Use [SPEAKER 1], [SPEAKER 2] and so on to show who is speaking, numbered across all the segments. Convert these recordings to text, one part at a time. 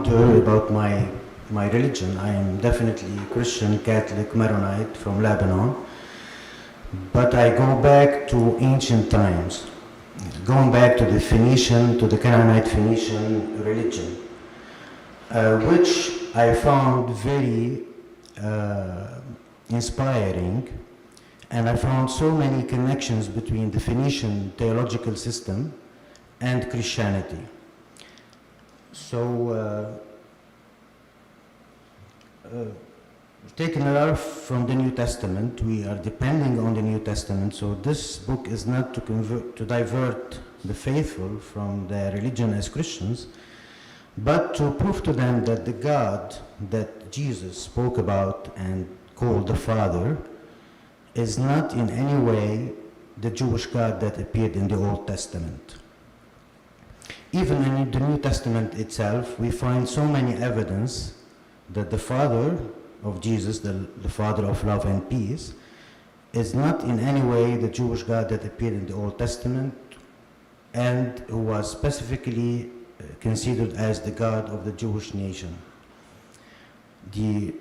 [SPEAKER 1] wonder about my religion. I am definitely Christian, Catholic, Maronite from Lebanon, but I go back to ancient times, going back to the Phoenician, to the Canaanite Phoenician religion, which I found very inspiring, and I found so many connections between the Phoenician theological system and Christianity. So, taking a lot from the New Testament, we are depending on the New Testament, so this book is not to divert the faithful from their religion as Christians, but to prove to them that the God that Jesus spoke about and called the Father is not in any way the Jewish God that appeared in the Old Testament. Even in the New Testament itself, we find so many evidence that the Father of Jesus, the Father of love and peace, is not in any way the Jewish God that appeared in the Old Testament and who was specifically considered as the God of the Jewish nation. The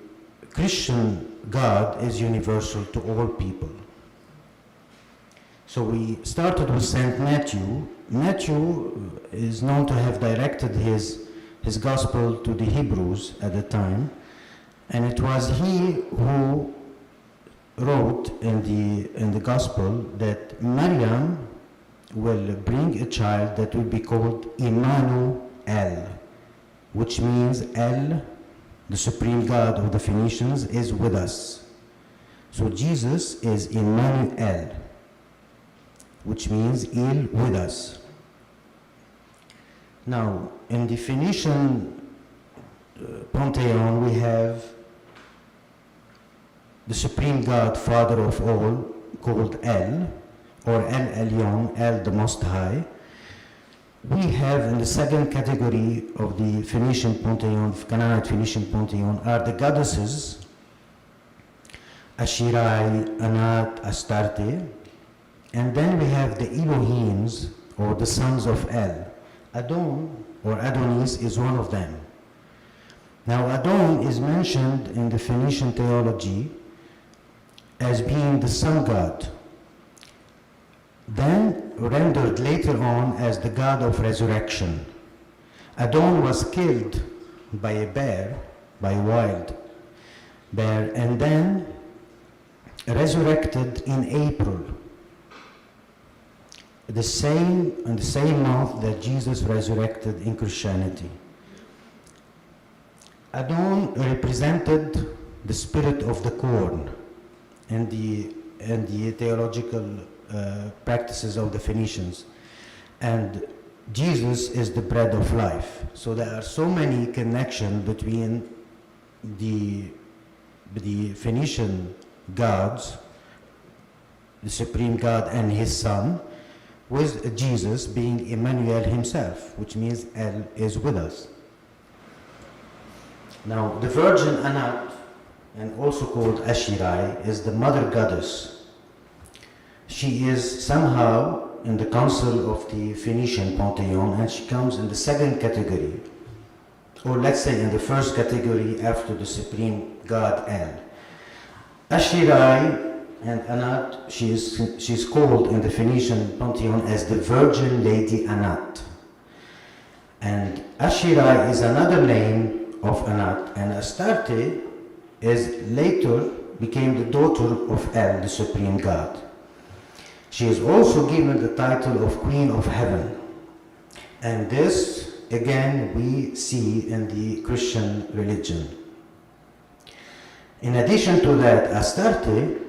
[SPEAKER 1] Christian God is universal to all people. So we started with Saint Matthew. Matthew is known to have directed his gospel to the Hebrews at the time, and it was he who wrote in the gospel that Maryam will bring a child that will be called Emmanuel, which means El, the supreme God of the Phoenicians, is with us. So Jesus is Emmanuel, which means Il with us. Now, in the Phoenician pantheon, we have the supreme God, Father of all, called El, or El Elyon, El the Most High. We have in the second category of the Phoenician pantheon, Canaanite Phoenician pantheon, are the goddesses, 𝗖𝗆𝗄𝗃, Anat, Astarte, and then we have the Elohims, or the sons of El. Adon, or Adonis, is one of them. Now, Adon is mentioned in the Phoenician theology as being the sun god, then rendered later on as the god of resurrection. Adon was killed by a bear, by a wild bear, and then resurrected in April, in the same month that Jesus resurrected in Christianity. Adon represented the spirit of the corn and the theological practices of the Phoenicians. And Jesus is the bread of life. So there are so many connections between the Phoenician gods, the supreme God and his son, with Jesus being Emmanuel himself, which means El is with us. Now, the Virgin Anat, and also called 𝗖𝗆𝗄𝗃, is the mother goddess. She is somehow in the council of the Phoenician pantheon, and she comes in the second category, or let's say in the first category after the supreme god El. 𝗖𝗆𝗄𝗃 and Anat, she's called in the Phoenician pantheon as the Virgin Lady Anat. And 𝗖𝗆𝗄𝗃 is another name of Anat, and Astarte is later became the daughter of El, the supreme god. She is also given the title of Queen of Heaven. And this, again, we see in the Christian religion. In addition to that, Astarte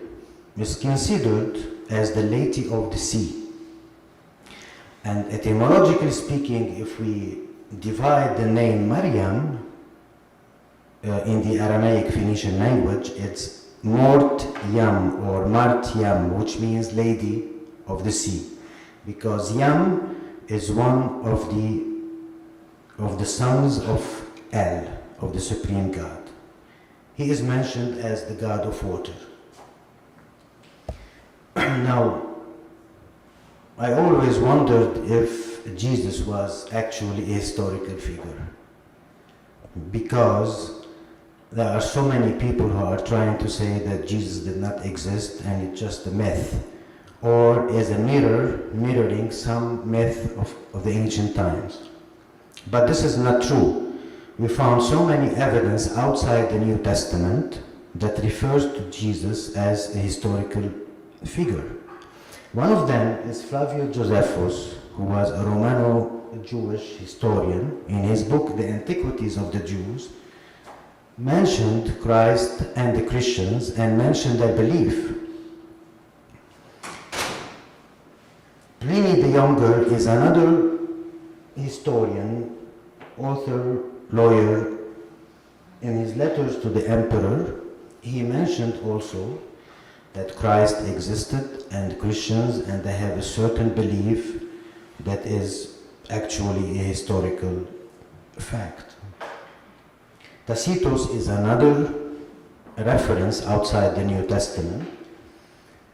[SPEAKER 1] is considered as the Lady of the Sea. And etymologically speaking, if we divide the name Maryam in the Aramaic Phoenician language, it's Mort Yam or Mart Yam, which means Lady of the Sea, because Yam is one of the sons of El, of the Supreme God. He is mentioned as the God of water. Now, I always wondered if Jesus was actually a historical figure. because there are so many people who are trying to say that Jesus did not exist and it's just a myth, or is a mirror mirroring some myth of the ancient times. But this is not true. We found so many evidence outside the New Testament that refers to Jesus as a historical figure. One of them is Flavius Josephus, who was a Romano-Jewish historian. In his book, The Antiquities of the Jews, mentioned Christ and the Christians and mentioned their belief. Pliny the Younger is another historian, author, lawyer. In his letters to the emperor, he mentioned also that Christ existed and Christians, and they have a certain belief that is actually a historical fact. Tacitus is another reference outside the New Testament.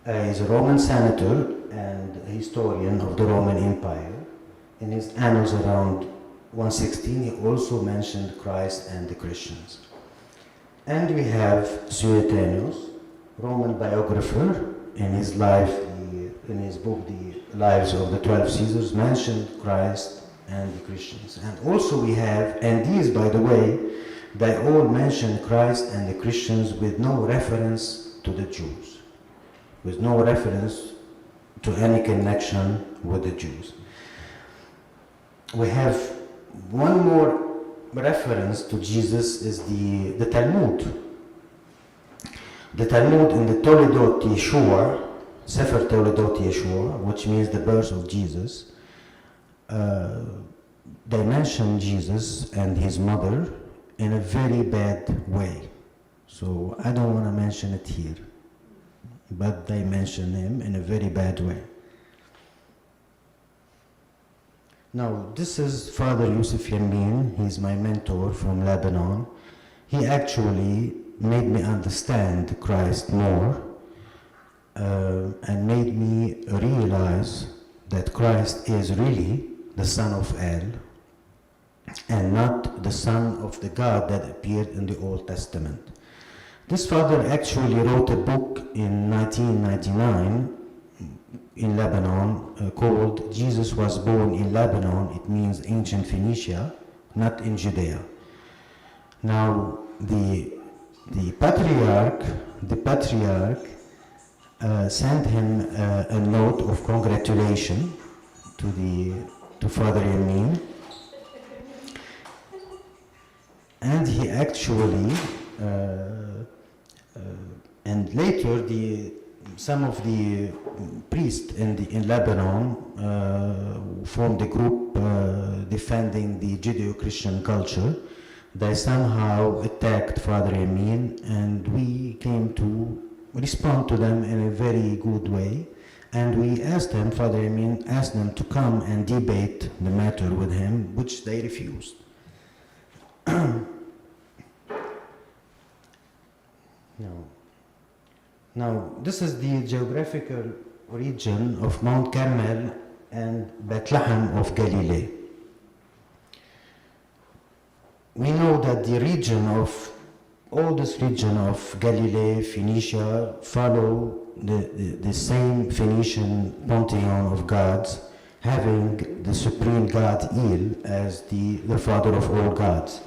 [SPEAKER 1] He's a Roman senator and a historian of the Roman Empire. In his annals around 116, he also mentioned Christ and the Christians. And we have Suetonius, Roman biographer, in his life, in his book, The Lives of the 12 Caesars, mentioned Christ and the Christians. And also we have, and these, by the way, they all mention Christ and the Christians with no reference to the Jews, with no reference to any connection with the Jews. We have one more reference to Jesus is the Talmud. The Talmud in the Toledot Yeshua, Sefer Toledot Yeshua, which means the birth of Jesus, they mention Jesus and his mother in a very bad way. So I don't want to mention it here, but they mention him in a very bad way. Now, this is Father 𝗖𝗆𝗱𝗏𝗏. He's my mentor from Lebanon. He actually made me understand Christ more and made me realize that Christ is really the Son of El and not the Son of the God that appeared in the Old Testament. This father actually wrote a book in 1999 in Lebanon called Jesus Was Born in Lebanon. It means ancient Phoenicia, not in Judea. Now, the patriarch sent him a note of congratulation to Father 𝗖𝗆𝗍𝗏, and he actually and later some of the priests in Lebanon formed a group defending the Judeo-Christian culture. They somehow attacked Father 𝗖𝗆𝗍𝗏, and we came to respond to them in a very good way. And we asked them, Father 𝗖𝗆𝗍𝗏 asked them to come and debate the matter with him, which they refused. Now, this is the geographical region of Mount Carmel and Bethlehem of Galilee. We know that all this region of Galilee, Phoenicia, follow the same Phoenician pantheon of gods, having the supreme god 𝗘 as the father of all gods.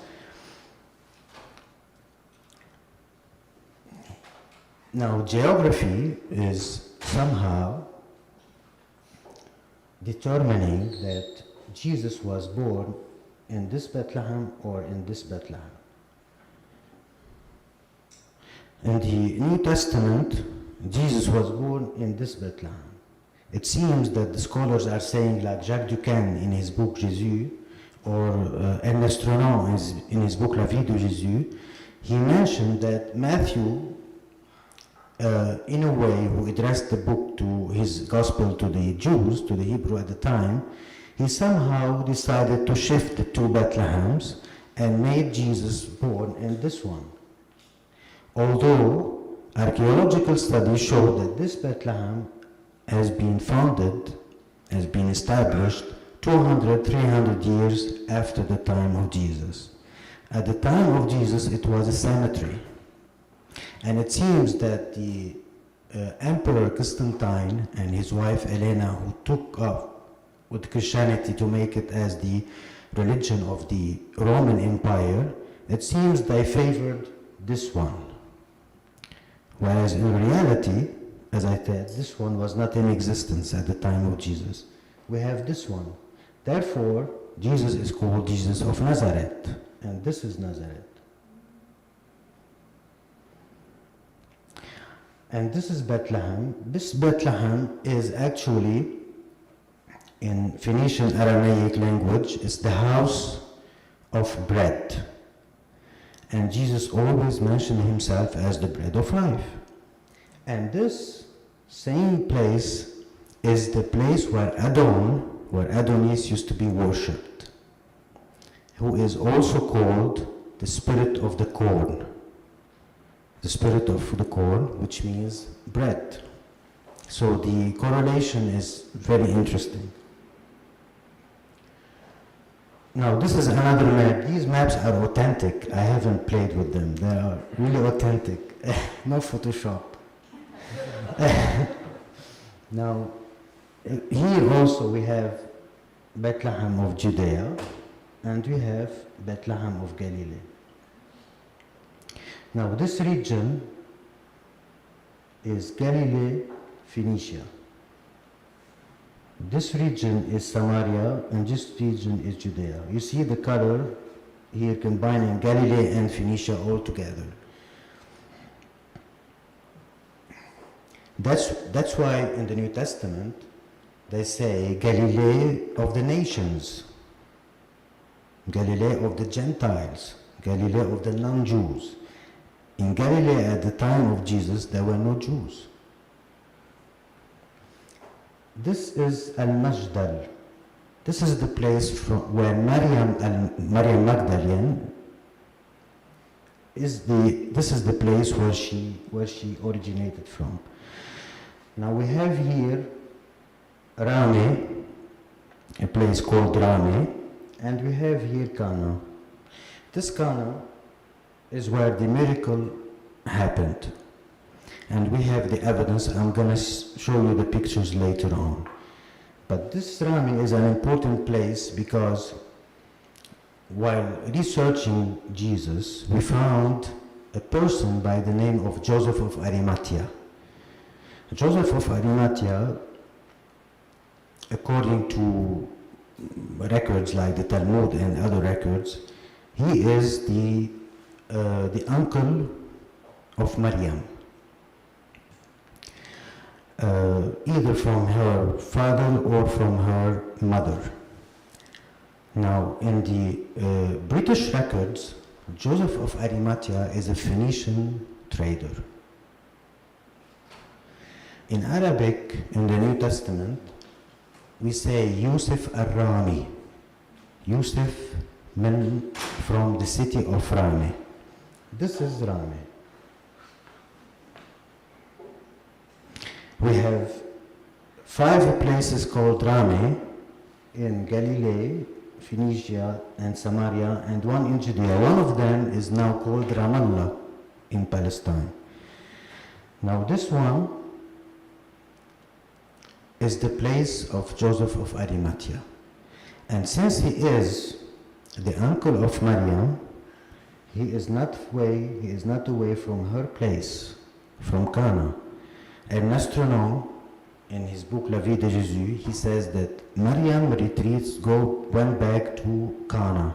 [SPEAKER 1] Now, geography is somehow determining that Jesus was born in this Bethlehem or in this Bethlehem. In the New Testament, Jesus was born in this Bethlehem. It seems that the scholars are saying, like Jacques Duquesne in his book Jésus, or Ernest Renan in his book La Vie de Jésus, he mentioned that Matthew, in a way, who addressed the book to his gospel to the Jews, to the Hebrew at the time, he somehow decided to shift the two Bethlehems and made Jesus born in this one. Although archaeological studies show that this Bethlehem has been founded, has been established 200, 300 years after the time of Jesus. At the time of Jesus, it was a cemetery. And it seems that the Emperor Constantine and his wife Elena, who took up with Christianity to make it as the religion of the Roman Empire, it seems they favored this one. Whereas in reality, as I said, this one was not in existence at the time of Jesus. We have this one. Therefore, Jesus is called Jesus of Nazareth, and this is Nazareth. And this is Bethlehem. This Bethlehem is actually, in Phoenician Aramaic language, is the house of bread. And Jesus always mentioned himself as the bread of life. And this same place is the place where Adonis used to be worshipped, who is also called the spirit of the corn. The spirit of the corn, which means bread. So the correlation is very interesting. Now this is another map. These maps are authentic. I haven't played with them. They are really authentic. No Photoshop. Now here also we have Bethlehem of Judea and we have Bethlehem of Galilee. Now this region is Galilee, Phoenicia. This region is Samaria, and this region is Judea. You see the color here combining Galilee and Phoenicia all together. That's why in the New Testament they say Galilee of the nations, Galilee of the Gentiles, Galilee of the non-Jews. In Galilee at the time of Jesus there were no Jews. This is Al-Majdal. This is the place where Maryam Magdalene is this is the place where she originated from. Now we have here Rame, a place called Rame, and we have here Cana. This Cana is where the miracle happened. And we have the evidence. I'm going to show you the pictures later on. But this Rami is an important place because while researching Jesus, we found a person by the name of Joseph of Arimathea. Joseph of Arimathea, according to records like the Talmud and other records, he is the uncle of Maryam. Either from her father or from her mother. Now, in the British records, Joseph of Arimathea is a Phoenician trader. In Arabic, in the New Testament, we say Yusuf al-Rami. Yusuf meant from the city of Rami. This is Rami. We have 5 places called Rami in Galilee, Phoenicia, and Samaria, and 1 in Judea. One of them is now called Ramallah in Palestine. Now this one is the place of Joseph of Arimathea. And since he is the uncle of Maryam, he is not away from her place, from Cana. An astronomer, in his book La Vie de Jésus, he says that Maryam went back to Cana.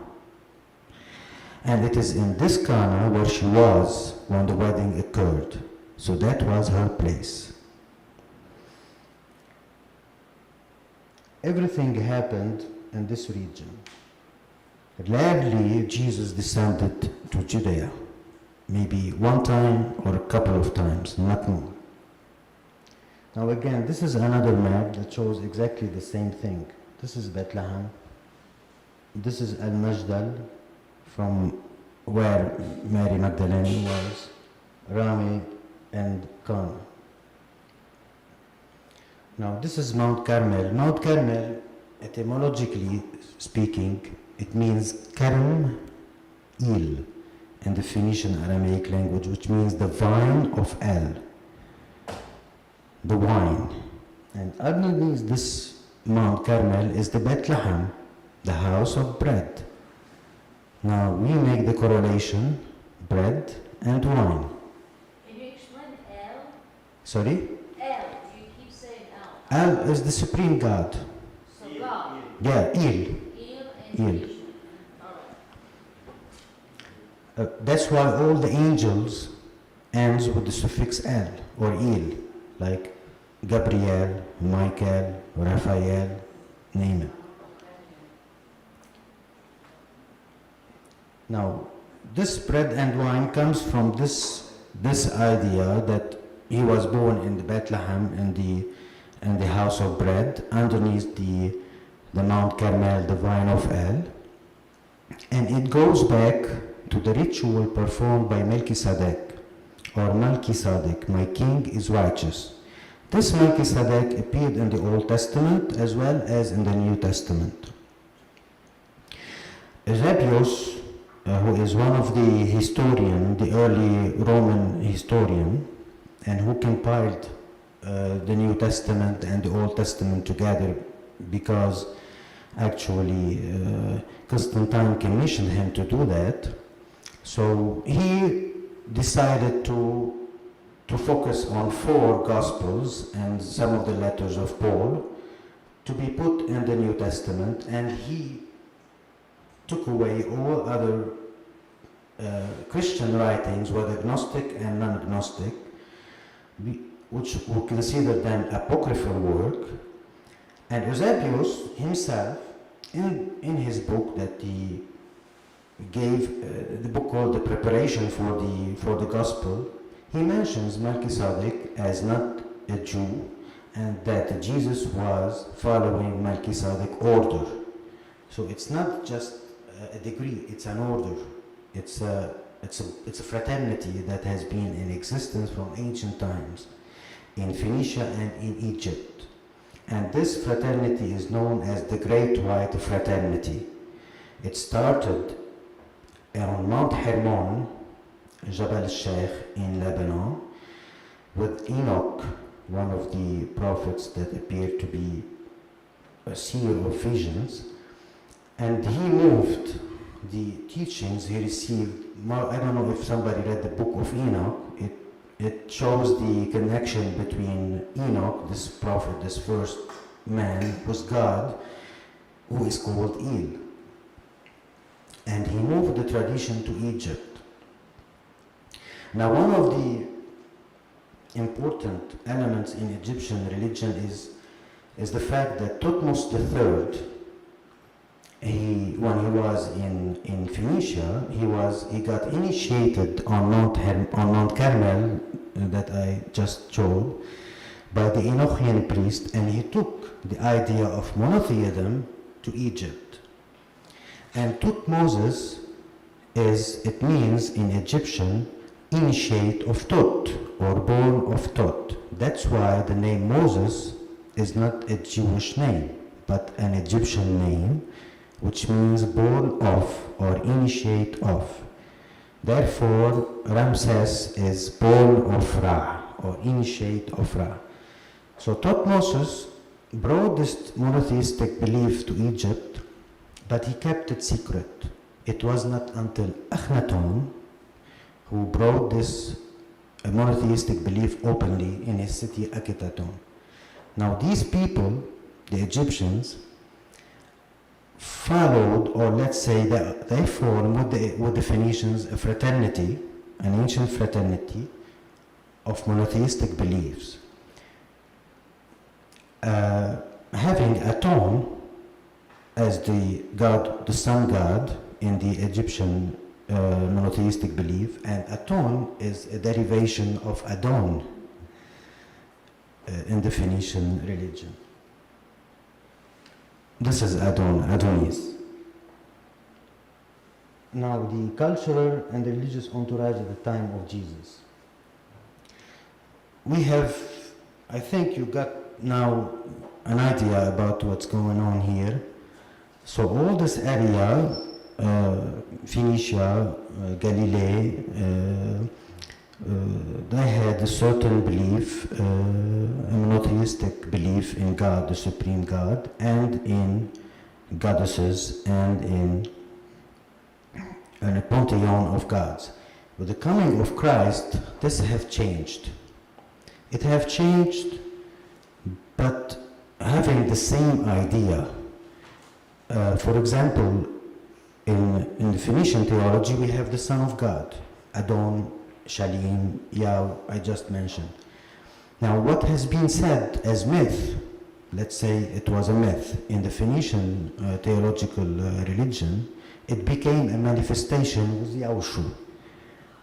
[SPEAKER 1] And it is in this Cana where she was when the wedding occurred. So that was her place. Everything happened in this region. Rarely Jesus descended to Judea. Maybe one time or a couple of times, not more. Now again, this is another map that shows exactly the same thing. This is Bethlehem. This is Al-Majdal, from where Mary Magdalene was, Rami and Cana. Now this is Mount Carmel. Mount Carmel, etymologically speaking, it means Karim Il, in the Phoenician Aramaic language, which means the vine of El, the wine. And underneath this Mount Carmel is the Bethlehem, the house of bread. Now we make the correlation, bread and wine.
[SPEAKER 2] Can you explain El?
[SPEAKER 1] Sorry?
[SPEAKER 2] El, you keep saying El.
[SPEAKER 1] El is the supreme God.
[SPEAKER 2] So God.
[SPEAKER 1] Yeah, Il.
[SPEAKER 2] Il and
[SPEAKER 1] Il.
[SPEAKER 2] Phoenician. All right.
[SPEAKER 1] That's why all the angels ends with the suffix El or Il, like Gabriel, Michael, Raphael, name it. Now, this bread and wine comes from this idea that he was born in the Bethlehem in the house of bread underneath the Mount Carmel, the vine of El, and it goes back to the ritual performed by Melchizedek, or Melchizedek, my king is righteous. This Melchizedek appeared in the Old Testament as well as in the New Testament. 𝗧𝗿𝗱𝗏𝗄s, who is one of the early Roman historian, and who compiled the New Testament and the Old Testament together, because actually Constantine commissioned him to do that. So he decided to focus on 4 Gospels and some of the letters of Paul to be put in the New Testament, and he took away all other Christian writings, whether Gnostic and non-Gnostic, which we consider them apocryphal work. And 𝗧𝗿𝗱𝗏𝗄s himself, in his book that he gave, the book called The Preparation for the Gospel, he mentions Melchizedek as not a Jew, and that Jesus was following Melchizedek order. So it's not just a degree, it's an order. It's a fraternity that has been in existence from ancient times in Phoenicia and in Egypt. And this fraternity is known as the Great White Fraternity. It started on Mount Hermon, 𝗧𝗿𝗱𝗱𝗱𝗃 in Lebanon, with Enoch, one of the prophets that appeared to be a seer of visions, and he moved the teachings he received. I don't know if somebody read the book of Enoch. It shows the connection between Enoch, this prophet, this first man, with God, who is called Il. And he moved the tradition to Egypt. Now, one of the important elements in Egyptian religion is the fact that Thutmose III, when he was in Phoenicia, he got initiated on Mount Carmel that I just showed by the Enochian priest, and he took the idea of monotheism to Egypt. And Thutmoses it means in Egyptian initiate of Thut, or born of Thut. That's why the name Moses is not a Jewish name, but an Egyptian name, which means born of or initiate of. Therefore, Ramses is born of Ra, or initiate of Ra. So Thutmose brought this monotheistic belief to Egypt, but he kept it secret. It was not until Akhenaton who brought this monotheistic belief openly in his city Akhenaton. Now these people, the Egyptians, followed, or let's say that they formed with the Phoenicians a fraternity, an ancient fraternity of monotheistic beliefs. Having Aton as the god, the sun god in the Egyptian monotheistic belief, and Aton is a derivation of Adon in the Phoenician religion. This is Adonis. Now, the cultural and the religious entourage at the time of Jesus. We have, I think you got now an idea about what's going on here. So all this area Phoenicia, Galilee, they had a certain belief, a monotheistic belief in God, the supreme God, and in goddesses, and in a pantheon of gods. With the coming of Christ, this have changed. It have changed, but having the same idea. For example, in the Phoenician theology, we have the Son of God, Adon, Shalim, Yahweh, I just mentioned. Now, what has been said as myth, let's say it was a myth, in the Phoenician theological religion, it became a manifestation with 𝗖𝗆𝗆,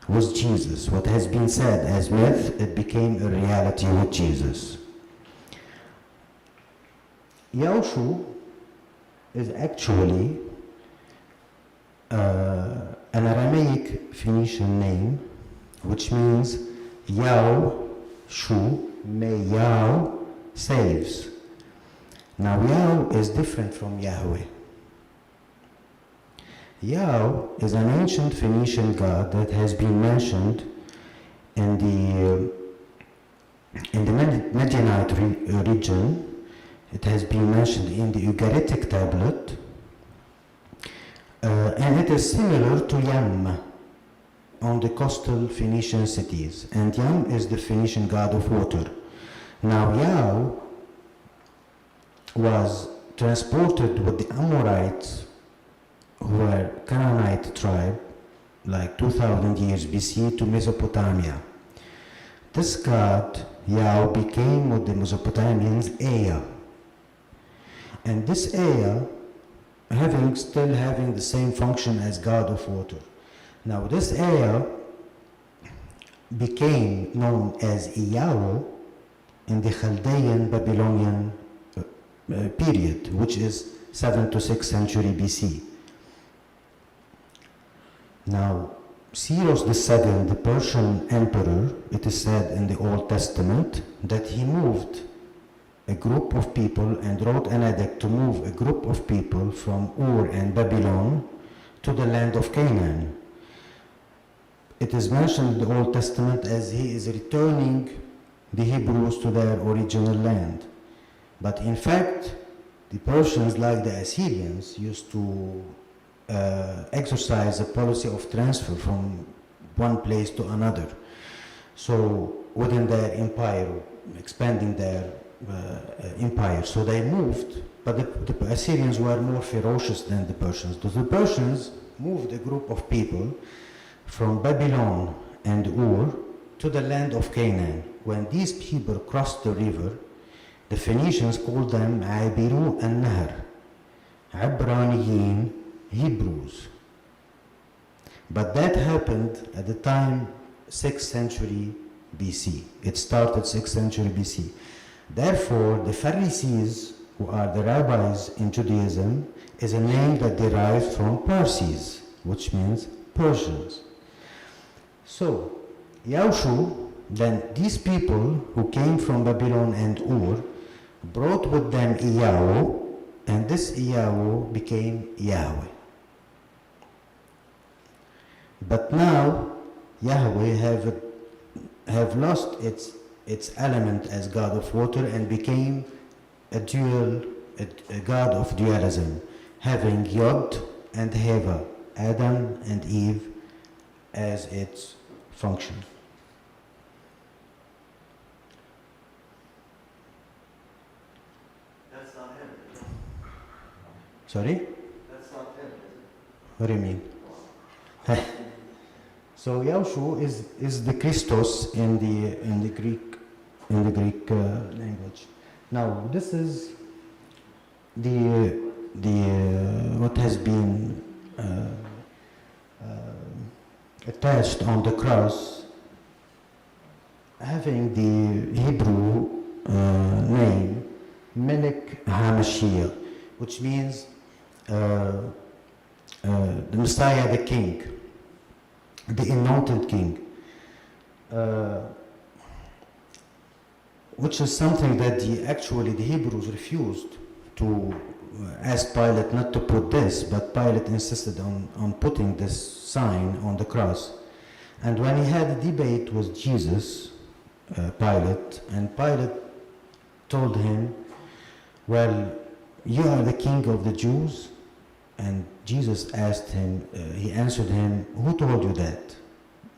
[SPEAKER 1] with Jesus. What has been said as myth, it became a reality with Jesus. 𝗖𝗆𝗆 is actually an Aramaic Phoenician name, which means 𝗖𝗆𝗆, may Yahweh saves. Now Yahweh is different from Yahweh. Yahweh is an ancient Phoenician god that has been mentioned in the Medianite region. It has been mentioned in the Ugaritic tablet, and it is similar to Yam on the coastal Phoenician cities. And Yam is the Phoenician god of water. Now Yahweh was transported with the Amorites, who were Canaanite tribe, like 2000 years BC, to Mesopotamia. This god, Yahweh, became with the Mesopotamians 𝗍𝗍. And this 𝗍𝗍 still having the same function as god of water. Now this 𝗍𝗍 became known as 𝗍𝗍 in the Chaldean Babylonian period, which is 7th to 6th century BC. Now Cyrus II, the Persian emperor, it is said in the Old Testament that he moved a group of people and wrote an edict to move a group of people from Ur and Babylon to the land of Canaan. It is mentioned in the Old Testament as he is returning the Hebrews to their original land. But in fact, the Persians, like the Assyrians, used to exercise a policy of transfer from one place to another. So within their empire, expanding their empire. So they moved, but the Assyrians were more ferocious than the Persians. So the Persians moved a group of people from Babylon and Ur to the land of Canaan. When these people crossed the river, the Phoenicians called them عابرو النهر, عبرانيين, Hebrews. But that happened at the time 6th century BC. It started 6th century BC. Therefore, the Pharisees, who are the rabbis in Judaism, is a name that derives from Parsis, which means Persians. So, 𝗖𝗆𝗆, then these people who came from Babylon and Ur brought with them 𝗖𝗆𝗆, and this 𝗖𝗆𝗆 became Yahweh. But now Yahweh have lost its element as god of water and became a god of dualism, having Yod and Heva, Adam and Eve, as its function.
[SPEAKER 3] That's not him.
[SPEAKER 1] Sorry?
[SPEAKER 3] That's not him.
[SPEAKER 1] What do you mean? So 𝗖𝗆𝗆 is the Christos in the Greek language. Now this is the what has been attached on the cross, having the Hebrew name Melech HaMashiach, which means the Messiah, the King, the anointed King, which is something that the Hebrews refused to asked Pilate not to put this, but Pilate insisted on putting this sign on the cross. And when he had a debate with Jesus, Pilate, and Pilate told him, well, you are the king of the Jews? And Jesus asked him, he answered him, who told you that?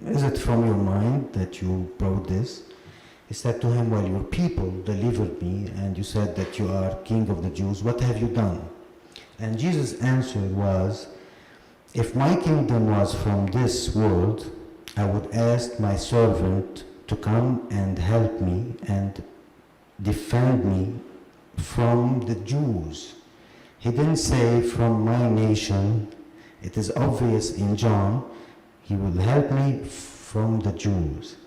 [SPEAKER 1] Is it from your mind that you brought this? He said to him, well, your people delivered me, and you said that you are king of the Jews. What have you done? And Jesus' answer was, if my kingdom was from this world, I would ask my servant to come and help me and defend me from the Jews. He didn't say from my nation. It is obvious in John, he will help me from the Jews.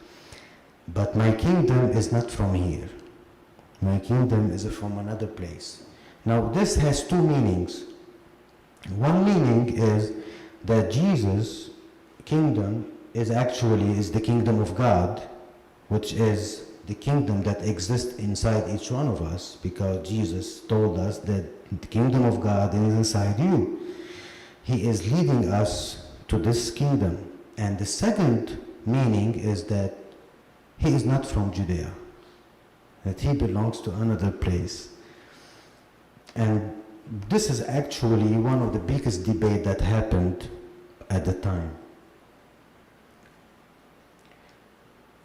[SPEAKER 1] But my kingdom is not from here. My kingdom is from another place. Now this has two meanings. One meaning is that Jesus' kingdom is the kingdom of God, which is the kingdom that exists inside each one of us, because Jesus told us that the kingdom of God is inside you. He is leading us to this kingdom. And the second meaning is that he is not from Judea, that he belongs to another place. And this is actually one of the biggest debates that happened at the time.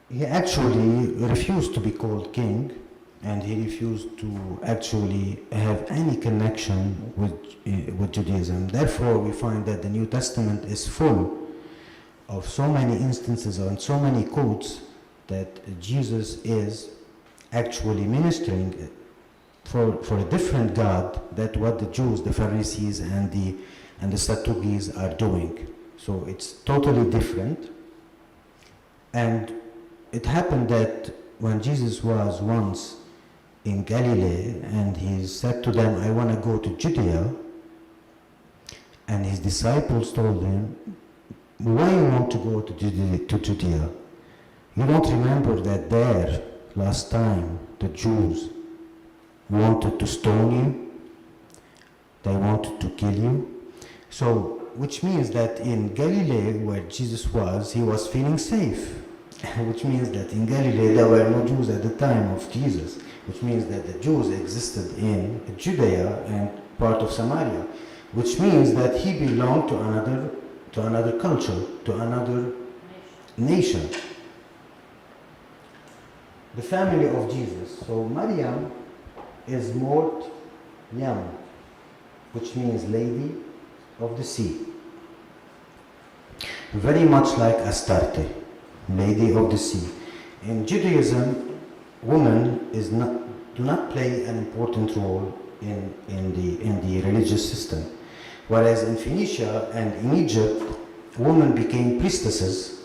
[SPEAKER 1] He actually refused to be called king, and he refused to actually have any connection with Judaism. Therefore, we find that the New Testament is full of so many instances and so many quotes that Jesus is actually ministering for a different God than what the Jews, the Pharisees, and the Sadducees are doing. So it's totally different. And it happened that when Jesus was once in Galilee and he said to them, I want to go to Judea, and his disciples told him, why you want to go to Judea? You don't remember that there, last time, the Jews wanted to stone you? They wanted to kill you? So, which means that in Galilee, where Jesus was, he was feeling safe. Which means that in Galilee there were no Jews at the time of Jesus, which means that the Jews existed in Judea and part of Samaria, which means that he belonged to another culture, to another nation. The family of Jesus. So Maryam is Mort Yam, which means lady of the sea. Very much like Astarte, lady of the sea. In Judaism, women do not play an important role in the religious system. Whereas in Phoenicia and in Egypt, women became priestesses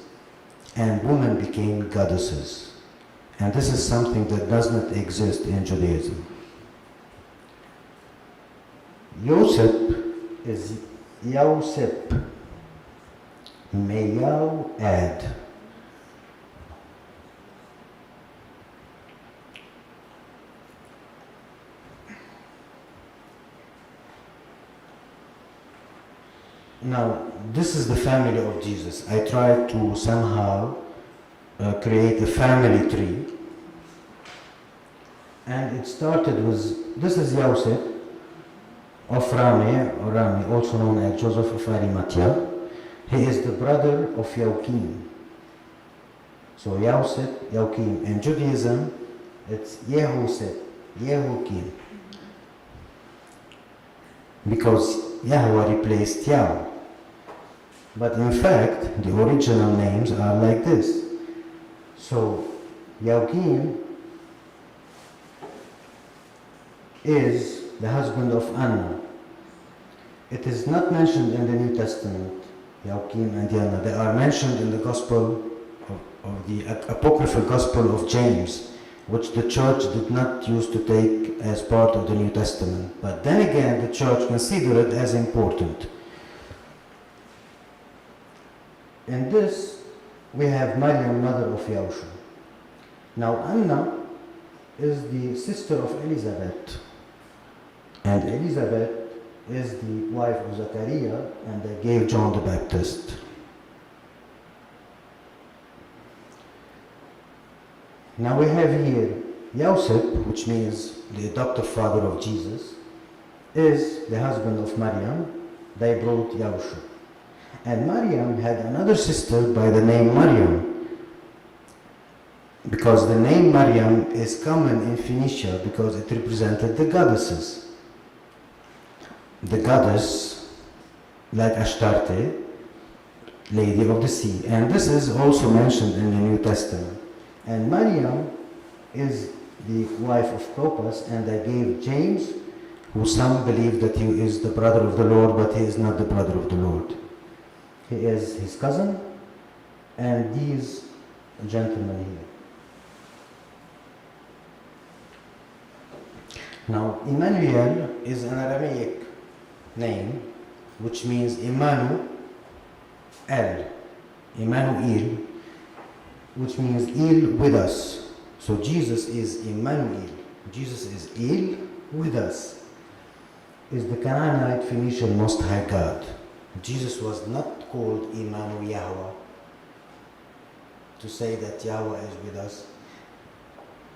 [SPEAKER 1] and women became goddesses. And this is something that does not exist in Judaism. Yosef is Yosef. Mayau add. Now, this is the family of Jesus. I tried to somehow create a family tree. And it started with, this is Yosef of Rami, also known as Joseph of Arimathea. He is the brother of Joachim. So Yosef, Joachim. In Judaism, it's Yehosef, Yehokim. Because Yahweh replaced Yah. But in fact, the original names are like this. So Joachim is the husband of Anna. It is not mentioned in the New Testament, Joachim and Anna. They are mentioned in the Gospel of the Apocryphal Gospel of James, which the church did not use to take as part of the New Testament. But then again, the church considered it as important. In this, we have Maryam, mother of Yahushua. Now, Anna is the sister of Elizabeth. And Elizabeth is the wife of Zachariah, and they gave John the Baptist. Now we have here 𝗖𝗆𝗱𝗶𝗁𝗲𝗃, which means the adoptive father of Jesus, is the husband of Maryam. They brought Yaushu. And Maryam had another sister by the name Maryam, because the name Maryam is common in Phoenicia because it represented the goddesses. The goddess, like Astarte, lady of the sea. And this is also mentioned in the New Testament. And Maryam is the wife of Clopas, and they gave James, who some believe that he is the brother of the Lord, but he is not the brother of the Lord. He is his cousin, and these gentlemen here. Now, Emmanuel is an Aramaic name, which means Emmanuel, Emmanuel, which means Il with us. So Jesus is Emmanuel. Jesus is Il with us. Is the Canaanite Phoenician Most High God. Jesus was not called Emmanuel Yahweh to say that Yahweh is with us.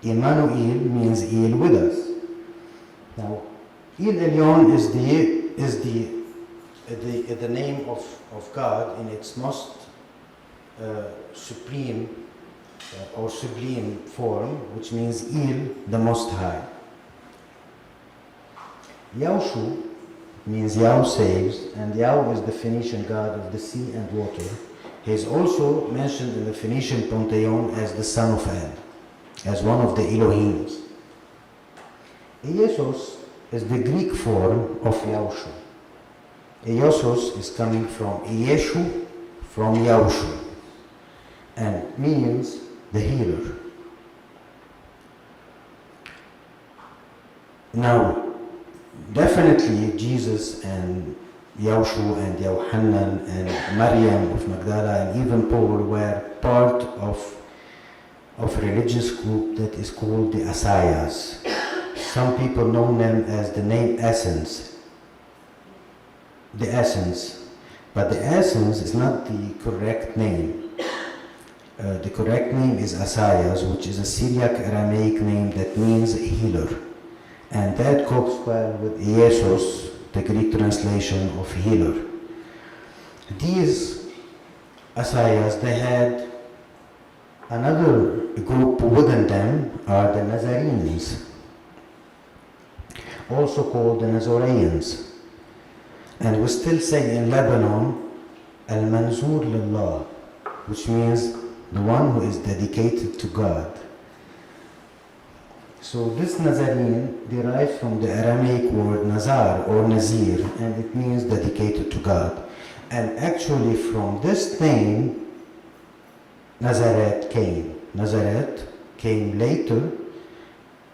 [SPEAKER 1] Emmanuel means Il with us. Now, Il Elyon is the name of God in its most supreme or sublime form, which means Il, the Most High. 𝗖𝗆𝗆 means Yahweh saves, and Yahweh is the Phoenician god of the sea and water. He is also mentioned in the Phoenician pantheon as the son of El, as one of the Elohims. 𝗖𝗆𝗆𝗃 is the Greek form of 𝗖𝗆𝗆. 𝗖𝗆𝗆𝗃 is coming from 𝗍𝗍, from 𝗖𝗆𝗆, and means the healer. Now, definitely Jesus and 𝗖𝗆𝗆 and Yohanan and Maryam of Magdala and even Paul were part of a religious group that is called the Asayas. Some people know them as the name Essence. The Essence. But the Essence is not the correct name. The correct name is Asayas, which is a Syriac Aramaic name that means healer. And that goes well with 𝗍𝗍𝗆, the Greek translation of healer. These Asayas, they had another group within them, are the Nazarenes, also called the Nazoreans. And we still say in Lebanon, Al-Manzur Lillah, which means the one who is dedicated to God. So this Nazarene derives from the Aramaic word Nazar or Nazir, and it means dedicated to God. And actually from this name, Nazareth came. Nazareth came later,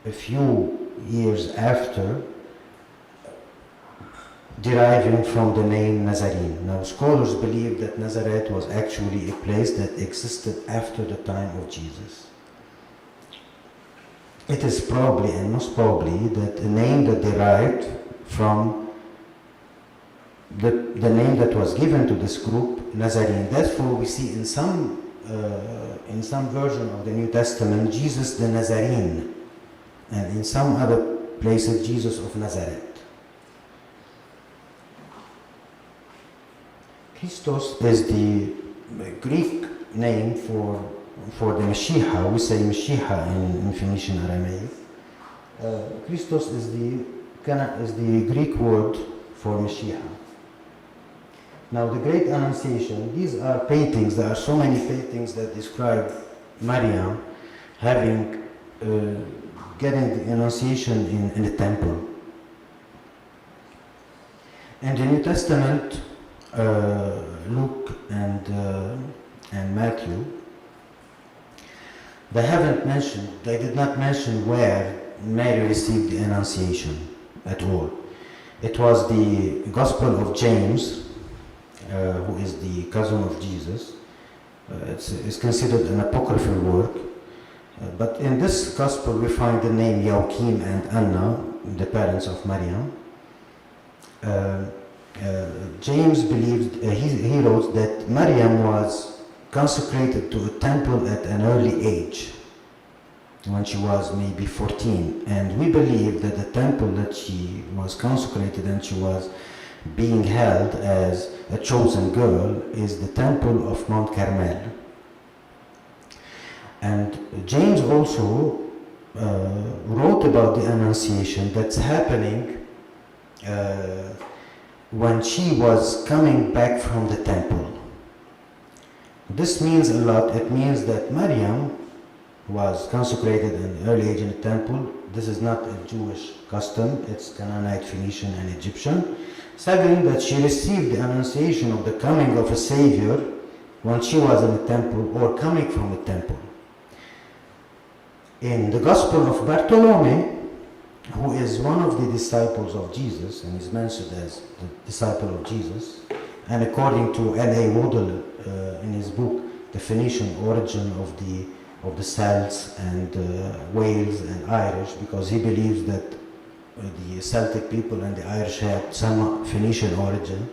[SPEAKER 1] a few years after, deriving from the name Nazarene. Now scholars believe that Nazareth was actually a place that existed after the time of Jesus. It is probably, and most probably, that a name that derived from the name that was given to this group, Nazarene. Therefore, we see in some version of the New Testament, Jesus the Nazarene, and in some other places, Jesus of Nazareth. Christos is the Greek name for the Mashiach. We say Mashiach in Phoenician Aramaic. Christos is the Greek word for Mashiach. Now the Great Annunciation, these are paintings. There are so many paintings that describe Maryam having, getting the Annunciation in the temple. In the New Testament, Luke and Matthew, they did not mention where Mary received the Annunciation at all. It was the Gospel of James, who is the cousin of Jesus. It's considered an apocryphal work. But in this Gospel we find the name Joachim and Anna, the parents of Maryam. James believed, he wrote that Maryam was consecrated to a temple at an early age, when she was maybe 14. And we believe that the temple that she was consecrated and she was being held as a chosen girl is the temple of Mount Carmel. And James also wrote about the Annunciation that's happening when she was coming back from the temple. This means a lot. It means that Maryam was consecrated in an early age in the temple. This is not a Jewish custom, it's Canaanite, Phoenician, and Egyptian. Second, that she received the Annunciation of the coming of a Savior when she was in the temple or coming from the temple. In the Gospel of Bartholomew, who is one of the disciples of Jesus and is mentioned as the disciple of Jesus, and according to 𝗖𝗆𝗱𝗲𝗶𝗁 in his book, The Phoenician Origin of the Celts and Wales and Irish, because he believes that the Celtic people and the Irish had some Phoenician origin.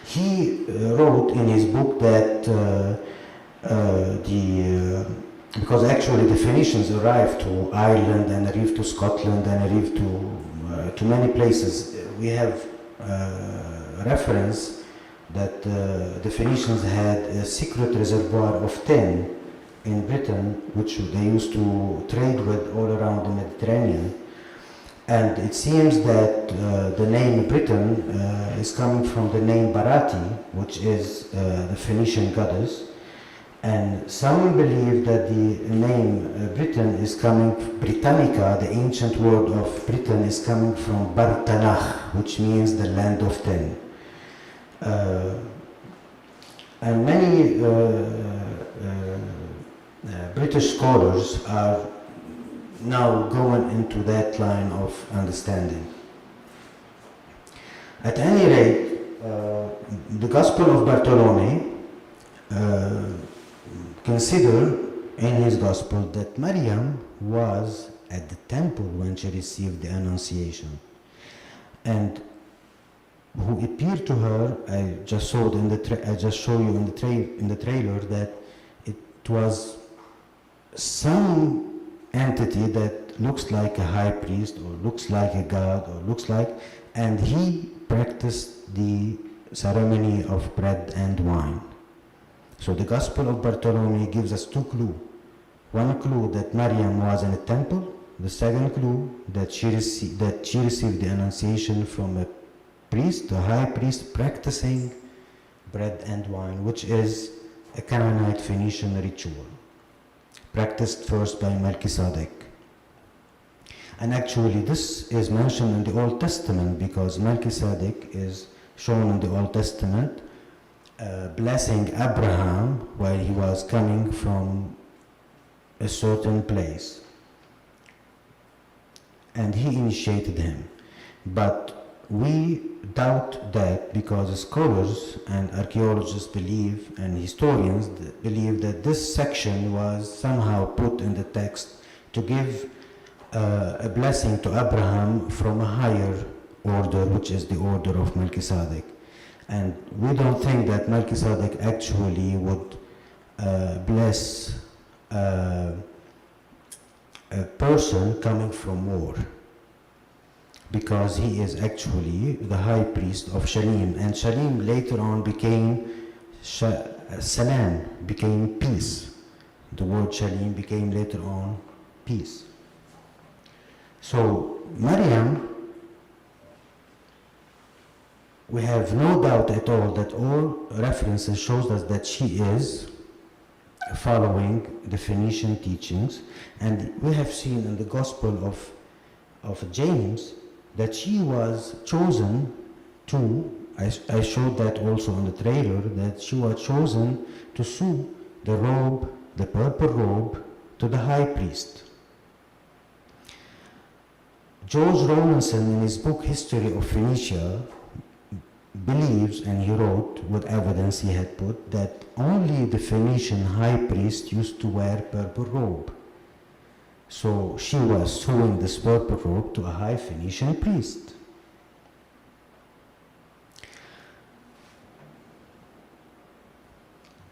[SPEAKER 1] He wrote in his book that because actually the Phoenicians arrived to Ireland and arrived to Scotland and arrived to many places. We have reference that the Phoenicians had a secret reservoir of tin in Britain, which they used to trade with all around the Mediterranean. And it seems that the name Britain is coming from the name Barati, which is the Phoenician goddess. And some believe that the name Britain is coming, Britannica, the ancient word of Britain, is coming from Bartanach, which means the land of tin. And many British scholars are now going into that line of understanding. At any rate, the Gospel of Bartholomew consider in his Gospel that Maryam was at the temple when she received the Annunciation, and who appeared to her. I just showed in I just show you in the trailer that it was some entity that looks like a high priest or looks like a god or looks like, and he practiced the ceremony of bread and wine. So the Gospel of Bartholomew gives us two clues. One clue that Maryam was in a temple. The second clue that she received the Annunciation from a priest, a high priest, practicing bread and wine, which is a Canaanite Phoenician ritual, practiced first by Melchizedek. And actually this is mentioned in the Old Testament because Melchizedek is shown in the Old Testament blessing Abraham while he was coming from a certain place, and he initiated him. But we doubt that because scholars and archaeologists believe, and historians believe, that this section was somehow put in the text to give a blessing to Abraham from a higher order, which is the order of Melchizedek. And we don't think that Melchizedek actually would bless a person coming from war, because he is actually the high priest of Shalim, and Shalim later on became Salam, became peace. The word Shalim became later on peace. So Maryam, we have no doubt at all that all references shows us that she is following the Phoenician teachings, and we have seen in the Gospel of James that she was chosen to, I showed that also in the trailer, that she was chosen to sew the robe, the purple robe, to the high priest. George Rawlinson, in his book History of Phoenicia, believes, and he wrote with evidence he had put, that only the Phoenician high priest used to wear purple robe. So she was sewing this purple robe to a high Phoenician priest.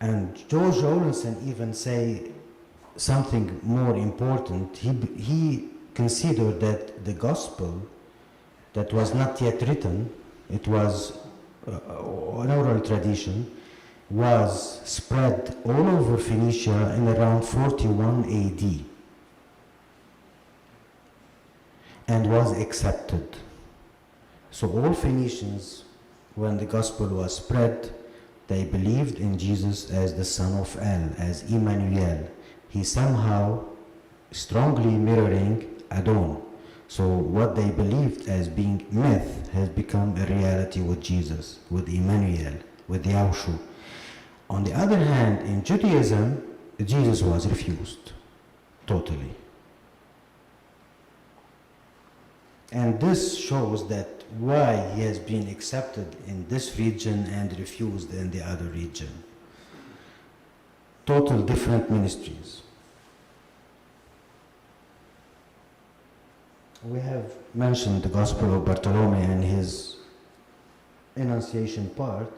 [SPEAKER 1] And George Rawlinson even say something more important. He considered that the gospel that was not yet written, it was an oral tradition, was spread all over Phoenicia in around 41 AD and was accepted. So all Phoenicians, when the gospel was spread, they believed in Jesus as the son of El, as Emmanuel. He somehow strongly mirroring Adon. So what they believed as being myth has become a reality with Jesus, with Emmanuel, with 𝗖𝗆𝗍𝗲. On the other hand, in Judaism, Jesus was refused, totally. And this shows that why he has been accepted in this region and refused in the other region. Total different ministries. We have mentioned the Gospel of Bartholomew and his Annunciation part,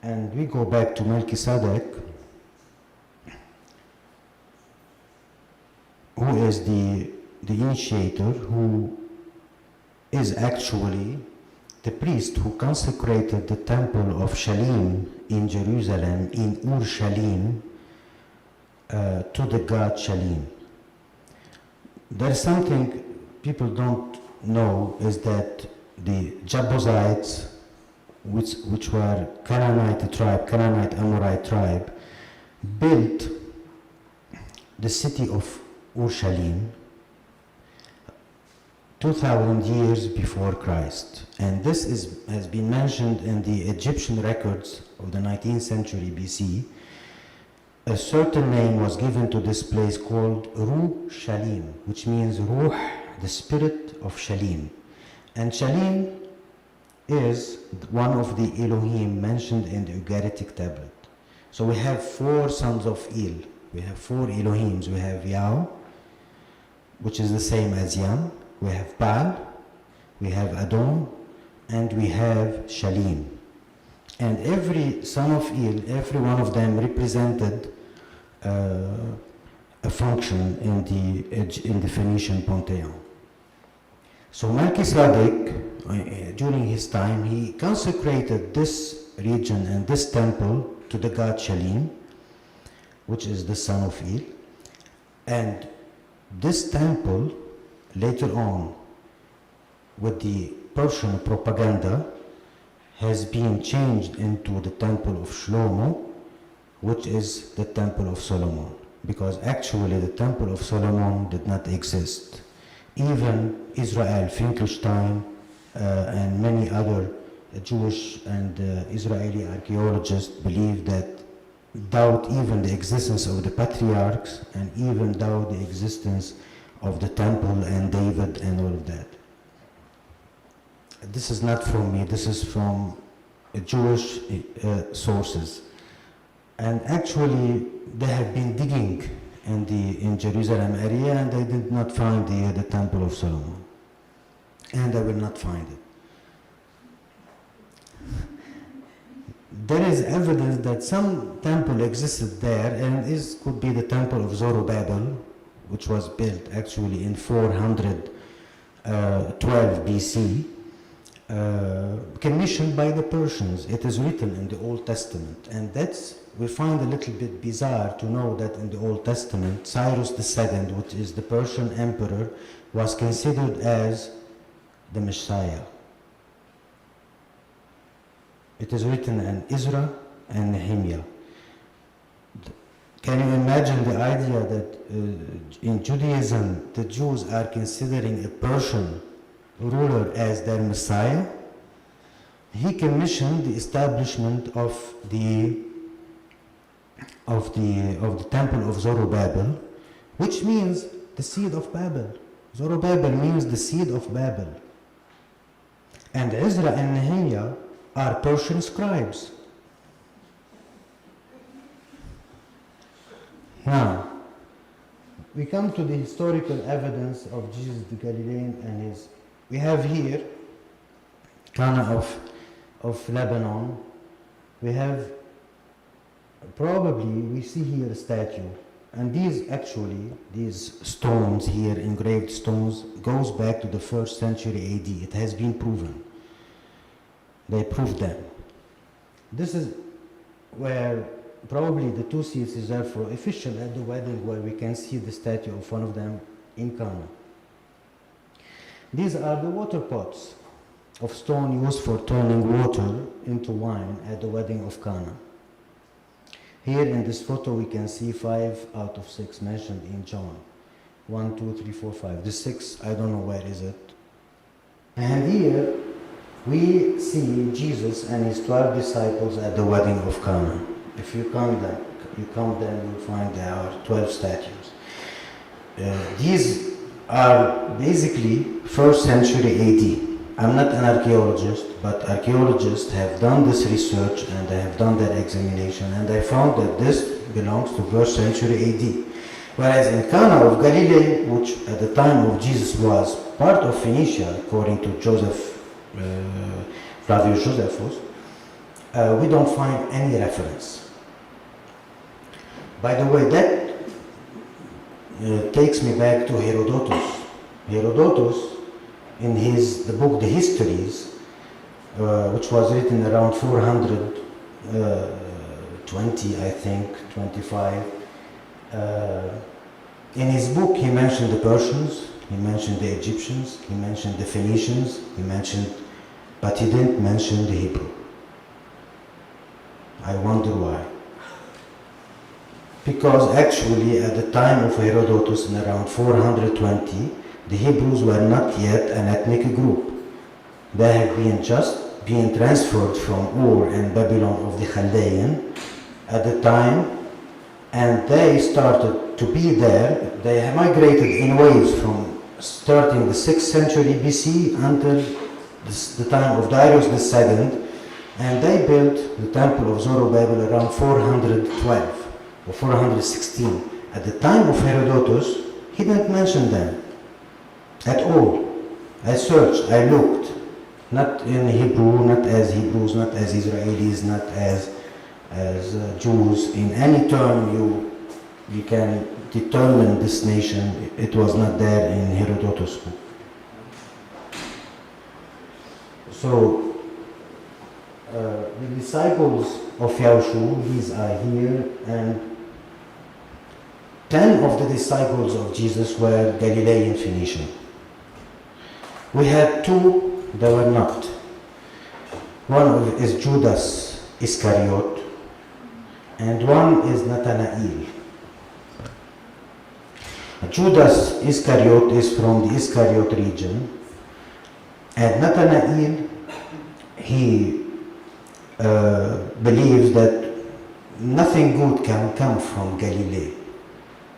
[SPEAKER 1] and we go back to Melchizedek, who is the initiator, who is actually the priest who consecrated the temple of Shalim in Jerusalem, in Ur-Shalim, to the god Shalim. There's something people don't know, is that the Jebusites, which were Canaanite tribe, Canaanite Amorite tribe, built the city of Ur-Shalim 2,000 years before Christ. And this has been mentioned in the Egyptian records of the 19th century BC. A certain name was given to this place called Ruh Shalim, which means Ruh, the spirit of Shalim. And Shalim is one of the Elohim mentioned in the Ugaritic tablet. So we have four sons of El. We have four Elohims. We have Yah, which is the same as Yam. We have Baal, we have Adon, and we have Shalim. And every son of El, every one of them represented a function in the Phoenician pantheon. So Melchizedek, during his time, he consecrated this region and this temple to the god Shalim, which is the son of El. And this temple, later on, with the Persian propaganda, has been changed into the temple of Shlomo, which is the temple of Solomon. Because actually the temple of Solomon did not exist. Even Israel Finkelstein and many other Jewish and Israeli archaeologists believe that, doubt even the existence of the patriarchs and even doubt the existence of the temple and David and all of that. This is not from me, this is from Jewish sources. And actually, they have been digging in Jerusalem area, and they did not find the Temple of Solomon. And they will not find it. There is evidence that some temple existed there, and this could be the Temple of Zerubbabel, which was built actually in 412 BC, commissioned by the Persians. It is written in the Old Testament, and we find a little bit bizarre to know that in the Old Testament, Cyrus II, which is the Persian emperor, was considered as the Messiah. It is written in Ezra and Nehemiah. Can you imagine the idea that in Judaism, the Jews are considering a Persian ruler as their Messiah? He commissioned the establishment of the temple of Zerubbabel, which means the seed of Babel. Zerubbabel means the seed of Babel. And Ezra and Nehemiah are Persian scribes. Now, we come to the historical evidence of Jesus the Galilean and his. We have here Cana of Lebanon. We have probably we see here a statue, and these stones here, engraved stones, goes back to the 1st century AD. It has been proven. They proved them. This is where probably the two seals are for official at the wedding, where we can see the statue of one of them in Cana. These are the water pots of stone used for turning water into wine at the wedding of Cana. Here in this photo we can see 5 out of 6 mentioned in John. 1, 2, 3, 4, 5. The 6, I don't know where is it. And here we see Jesus and his 12 disciples at the wedding of Cana. If you count them, you'll find there are 12 statues. These are basically 1st century AD. I'm not an archaeologist, but archaeologists have done this research and they have done their examination, and they found that this belongs to 1st century AD. Whereas in Cana of Galilee, which at the time of Jesus was part of Phoenicia, according to Flavius Josephus, we don't find any reference. By the way, that takes me back to Herodotus. Herodotus, in the book The Histories, which was written around 420, I think, 25. In his book, he mentioned the Persians, he mentioned the Egyptians, he mentioned the Phoenicians, but he didn't mention the Hebrew. I wonder why. Because actually, at the time of Herodotus, in around 420, the Hebrews were not yet an ethnic group. They have been just being transferred from Ur and Babylon of the Chaldean at the time, and they started to be there. They migrated in waves from starting the 6th century BC until the time of Darius II, and they built the temple of Zerubbabel around 412 or 416. At the time of Herodotus, he didn't mention them at all. I searched, I looked, not in Hebrew, not as Hebrews, not as Israelis, not as Jews. In any term you can determine this nation, it was not there in Herodotus' book. So the disciples of 𝗖𝗆𝗰𝗆𝗆, these are here, and 10 of the disciples of Jesus were Galilean Phoenician. We had 2 that were not. One is Judas Iscariot, and one is Nathanael. Judas Iscariot is from the Iscariot region, and Nathanael, he believes that nothing good can come from Galilee.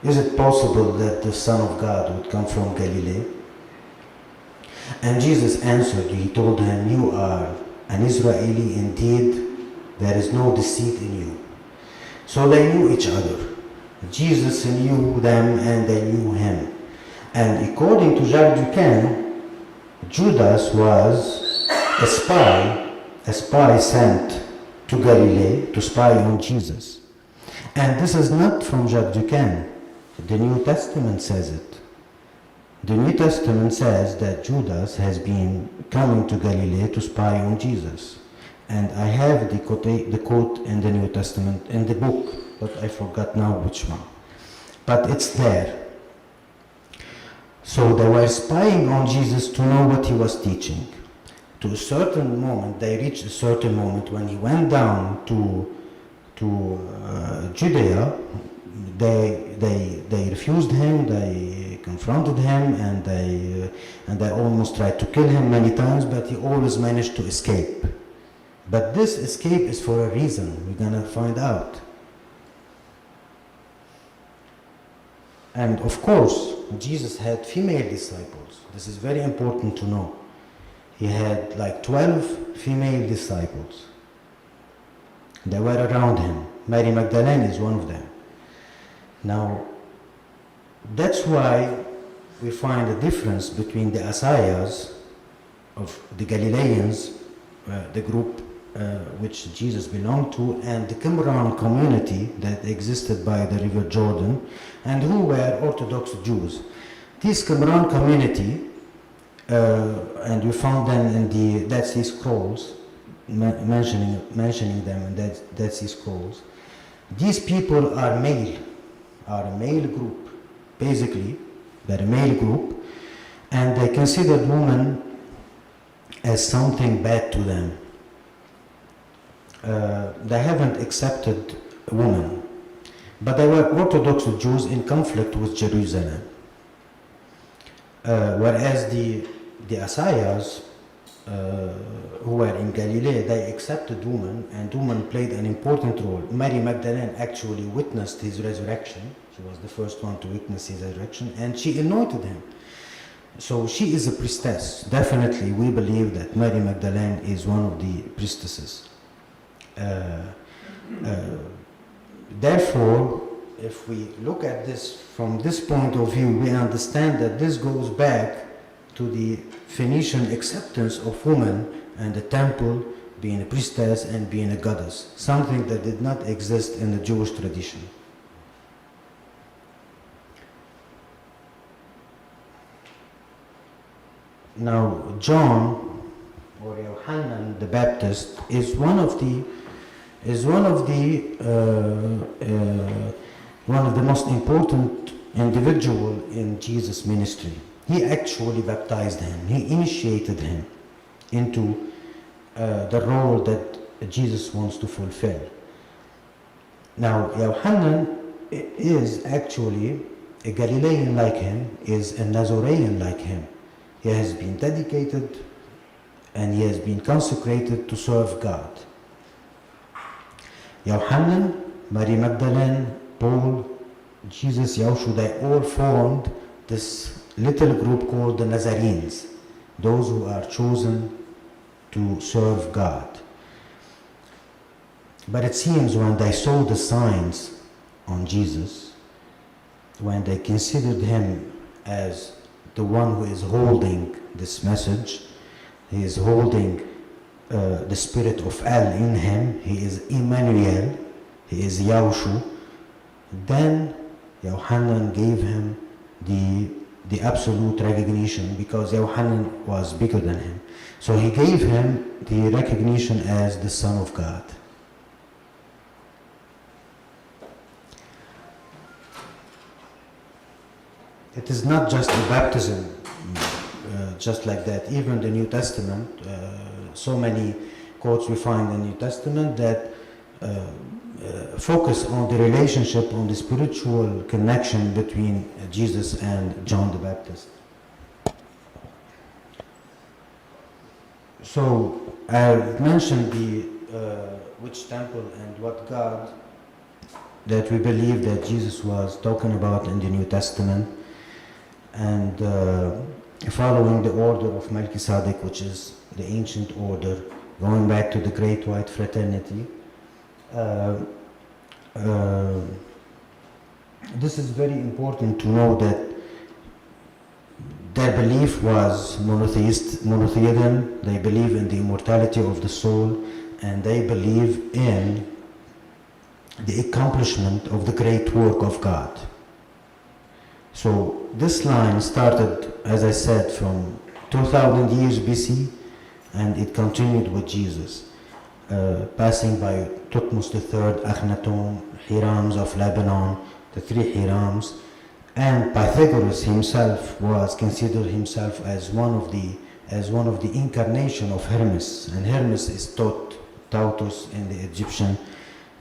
[SPEAKER 1] Is it possible that the Son of God would come from Galilee? And Jesus answered, he told him, you are an Israeli indeed, there is no deceit in you. So they knew each other. Jesus knew them and they knew him. And according to Jacques Duquesne, Judas was a spy sent to Galilee to spy on Jesus. And this is not from Jacques Duquesne. The New Testament says it. The New Testament says that Judas has been coming to Galilee to spy on Jesus. And I have the quote in the New Testament in the book, but I forgot now which one. But it's there. So they were spying on Jesus to know what he was teaching. To a certain moment, they reached a certain moment when he went down to Judea. They refused him, they confronted him, and they almost tried to kill him many times, but he always managed to escape. But this escape is for a reason. We're going to find out. And of course, Jesus had female disciples. This is very important to know. He had like 12 female disciples. They were around him. Mary Magdalene is one of them. Now, that's why we find a difference between the Asayas of the Galileans, the group which Jesus belonged to, and the Qumran community that existed by the River Jordan, and who were Orthodox Jews. This Qumran community, and we found them in the Dead Sea Scrolls, mentioning them in Dead Sea Scrolls. These people are a male group, basically. They're a male group, and they considered women as something bad to them. They haven't accepted women, but they were Orthodox Jews in conflict with Jerusalem. Whereas the Asayas, who were in Galilee, they accepted women, and women played an important role. Mary Magdalene actually witnessed his resurrection. She was the first one to witness his resurrection, and she anointed him. So she is a priestess. Definitely, we believe that Mary Magdalene is one of the priestesses. Therefore, if we look at this from this point of view, we understand that this goes back to the Phoenician acceptance of woman and the temple being a priestess and being a goddess, something that did not exist in the Jewish tradition. Now, John, or Yohanan the Baptist, is one of the most important individual in Jesus' ministry. He actually baptized him. He initiated him into the role that Jesus wants to fulfill. Now, Yohanan is actually a Galilean like him, is a Nazarene like him. He has been dedicated and he has been consecrated to serve God. Yohanan, Mary Magdalene, Paul, Jesus, Yahushua, they all formed this little group called the Nazarenes, those who are chosen to serve God. But it seems when they saw the signs on Jesus, when they considered him as the one who is holding this message, he is holding the spirit of El in him, he is Emmanuel, he is Yahushua, then Yohanan gave him the absolute recognition, because Yohanan was bigger than him. So he gave him the recognition as the Son of God. It is not just a baptism, just like that. Even the New Testament, so many quotes we find in the New Testament that focus on the relationship, on the spiritual connection between Jesus and John the Baptist. So I mentioned the which temple and what God that we believe that Jesus was talking about in the New Testament, and following the order of Melchizedek, which is the ancient order, going back to the Great White Fraternity. This is very important to know that their belief was monotheism. They believe in the immortality of the soul, and they believe in the accomplishment of the great work of God. So this line started, as I said, from 2000 years BC, and it continued with Jesus, passing by Thutmose III, Akhenaton, Hirams of Lebanon, the three Hirams, and Pythagoras himself was considered himself as one of the incarnation of Hermes, and Hermes is Tautos in the Egyptian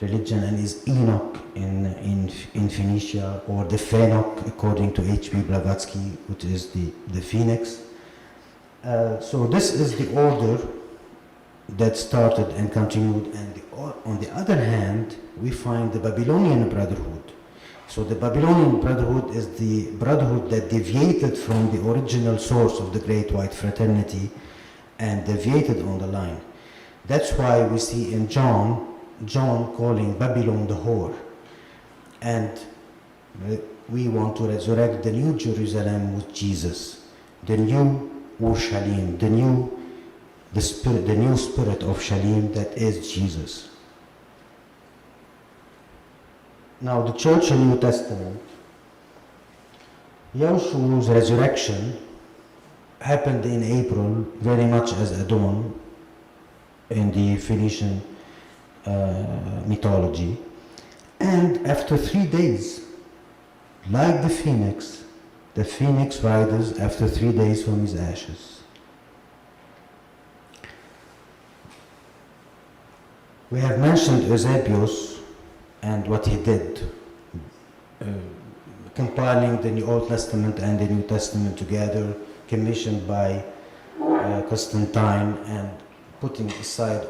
[SPEAKER 1] religion, and is Enoch in Phoenicia, or the Phainok according to 𝗧𝗿𝗶𝗁𝗶𝗴𝗲, which is the phoenix. So this is the order that started and continued, and on the other hand, we find the Babylonian Brotherhood. So the Babylonian Brotherhood is the brotherhood that deviated from the original source of the Great White Fraternity and deviated on the line. That's why we see in John calling Babylon the whore. And we want to resurrect the new Jerusalem with Jesus, the new Urshalim, the new the spirit, the new spirit of Shalim that is Jesus. Now the church in New Testament, Yahshua's resurrection happened in April, very much as a dawn in the Phoenician mythology. And after 3 days, like the phoenix rises after 3 days from his ashes. We have mentioned 𝗧𝗍𝗶𝗁𝗱𝗲 and what he did, compiling the Old Testament and the New Testament together, commissioned by Constantine, and putting aside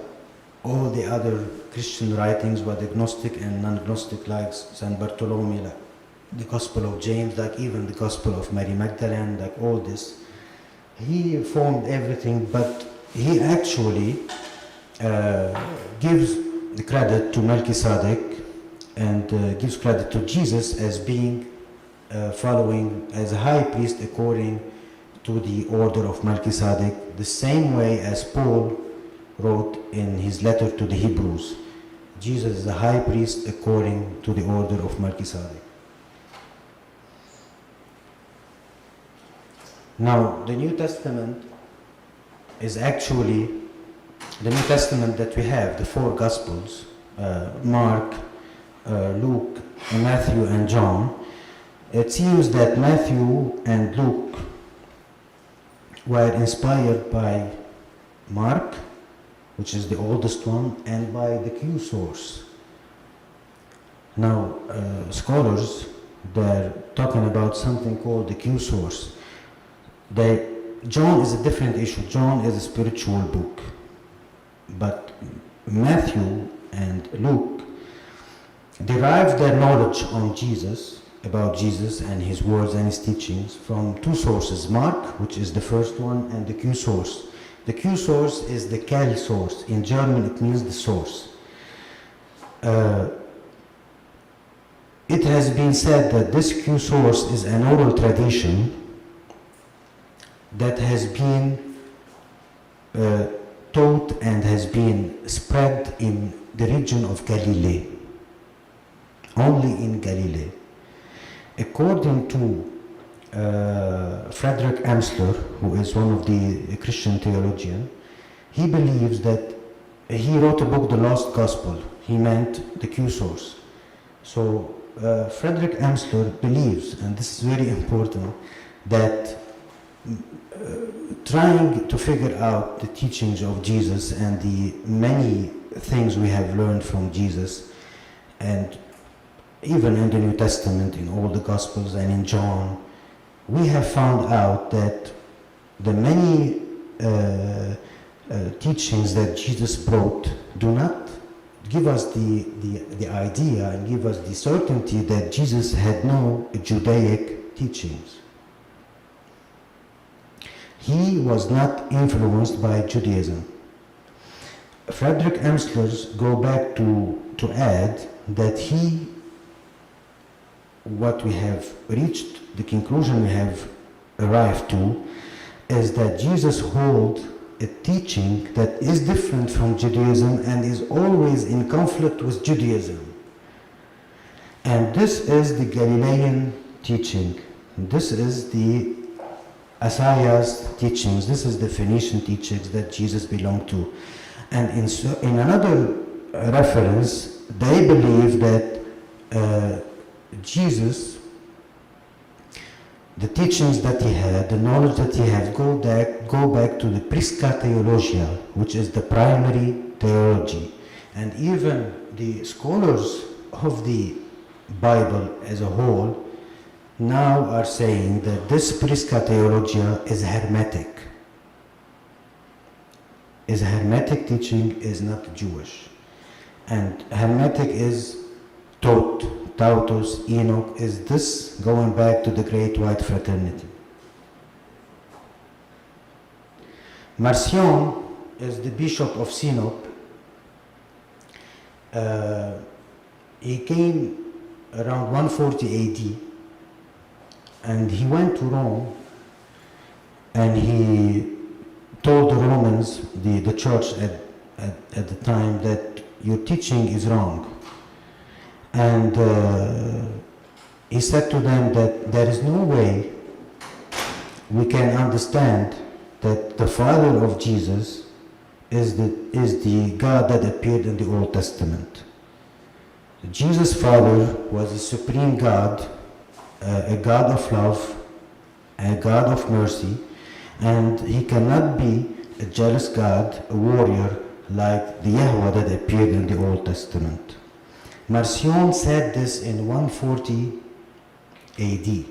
[SPEAKER 1] all the other Christian writings by the Gnostic and non-Gnostic, like St. Bartholomew, like the Gospel of James, like even the Gospel of Mary Magdalene, like all this. He formed everything, but he actually gives the credit to Melchizedek and gives credit to Jesus as being following as a high priest according to the order of Melchizedek, the same way as Paul wrote in his letter to the Hebrews. Jesus is a high priest according to the order of Melchizedek. Now, the New Testament is actually the New Testament that we have, the 4 Gospels, Mark, Luke, Matthew, and John. It seems that Matthew and Luke were inspired by Mark, which is the oldest one, and by the Q source. Now, scholars, they're talking about something called the Q source. John is a different issue. John is a spiritual book. But Matthew and Luke derived their knowledge on Jesus, about Jesus and his words and his teachings, from 2 sources, Mark, which is the first one, and the Q source. The Q source is the Quelle source. In German it means the source. It has been said that this Q source is an oral tradition that has been taught and has been spread in the region of Galilee, only in Galilee. According to Frederick Amsler, who is one of the Christian theologians, he believes that he wrote a book, The Lost Gospel. He meant the Q source. So Frederick Amsler believes, and this is very important, that trying to figure out the teachings of Jesus and the many things we have learned from Jesus, and even in the New Testament, in all the Gospels and in John, we have found out that the many teachings that Jesus brought do not give us the idea and give us the certainty that Jesus had no Judaic teachings. He was not influenced by Judaism. Frederick Amsler go back to add that what we have reached, the conclusion we have arrived to, is that Jesus holds a teaching that is different from Judaism and is always in conflict with Judaism. And this is the Galilean teaching. This is the 𝗧𝗿𝗍𝗱𝗃 teachings. This is the Phoenician teachings that Jesus belonged to. And in another reference, they believe that Jesus, the teachings that he had, the knowledge that he had, go back to the Prisca Theologia, which is the primary theology. And even the scholars of the Bible as a whole now are saying that this Prisca Theologia is hermetic. Is hermetic teaching, is not Jewish. And hermetic is taught, Tautos, Enoch, is this going back to the Great White Fraternity. Marcion is the Bishop of Sinope. He came around 140 AD, and he went to Rome, and he told the Romans, the church at the time, that your teaching is wrong. And he said to them that there is no way we can understand that the Father of Jesus is the God that appeared in the Old Testament. Jesus' Father was a supreme God, a God of love, a God of mercy, and he cannot be a jealous God, a warrior, like the 𝗧𝗿𝗱𝗶𝗁 that appeared in the Old Testament. Marcion said this in 140 AD,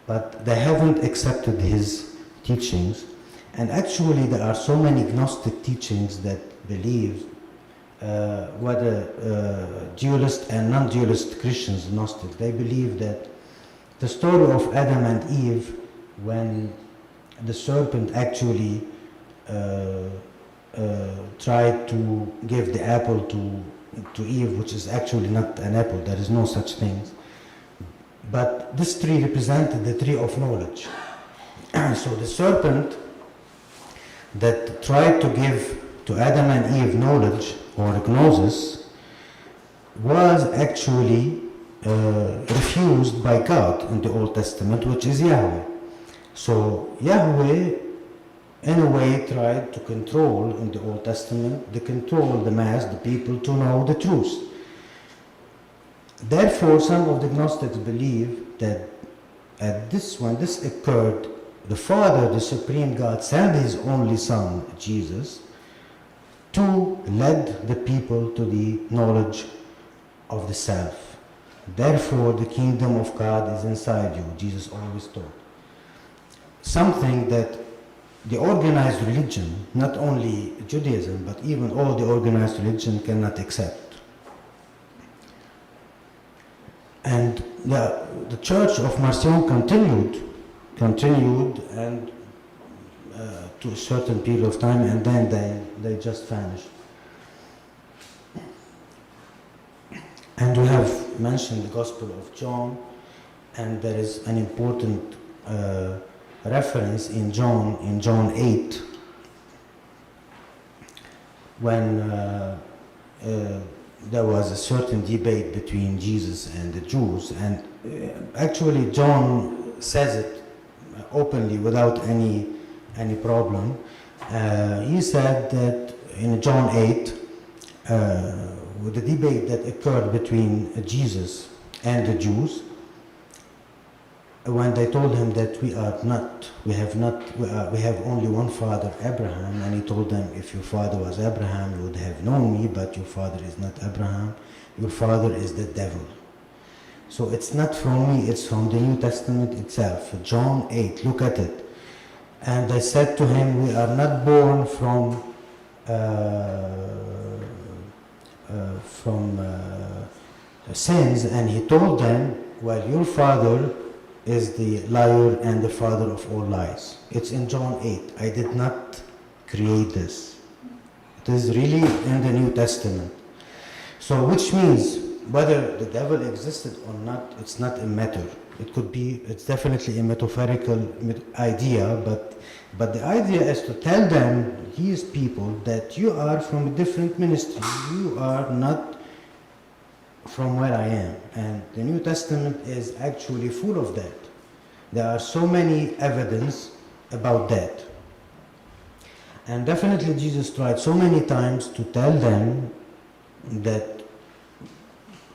[SPEAKER 1] but they haven't accepted his teachings. And actually there are so many Gnostic teachings that believe, whether dualist and non-dualist Christians, Gnostics, they believe that the story of Adam and Eve, when the serpent actually tried to give the apple to Eve, which is actually not an apple, there is no such thing. But this tree represented the tree of knowledge. So the serpent that tried to give to Adam and Eve knowledge or gnosis was actually refused by God in the Old Testament, which is Yahweh. So Yahweh in a way tried to control in the Old Testament, to control the mass, the people, to know the truth. Therefore, some of the Gnostics believe that when this occurred, the Father, the Supreme God, sent His only Son, Jesus, to lead the people to the knowledge of the self. Therefore, the kingdom of God is inside you, Jesus always taught. Something that the organized religion, not only Judaism, but even all the organized religion cannot accept. And the Church of Marcion continued and to a certain period of time, and then they just vanished. And we have mentioned the Gospel of John, and there is an important reference in John 8, when there was a certain debate between Jesus and the Jews, and actually John says it openly without any problem. He said that in John 8, with the debate that occurred between Jesus and the Jews, when they told him that we have only one father, Abraham, and he told them, if your father was Abraham, you would have known me, but your father is not Abraham, your father is the devil. So it's not from me, it's from the New Testament itself, John 8, look at it. And they said to him, we are not born from sins, and he told them, well, your father is the liar and the father of all lies. It's in John 8. I did not create this. It is really in the New Testament. So which means whether the devil existed or not, it's not a matter. It could be, it's definitely a metaphorical idea, but the idea is to tell them, these people, that you are from a different ministry. You are not from where I am. And the New Testament is actually full of that. There are so many evidence about that. And definitely Jesus tried so many times to tell them that,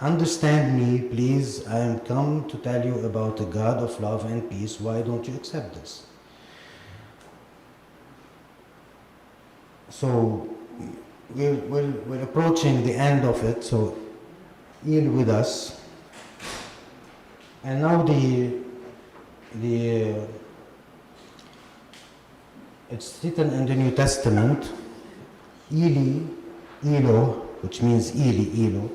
[SPEAKER 1] understand me, please, I am come to tell you about a God of love and peace, why don't you accept this? So we're approaching the end of it, so yield with us. And now it's written in the New Testament, 𝗖𝗆𝗆𝗆𝗆, which means 𝗖𝗆𝗆𝗆𝗆,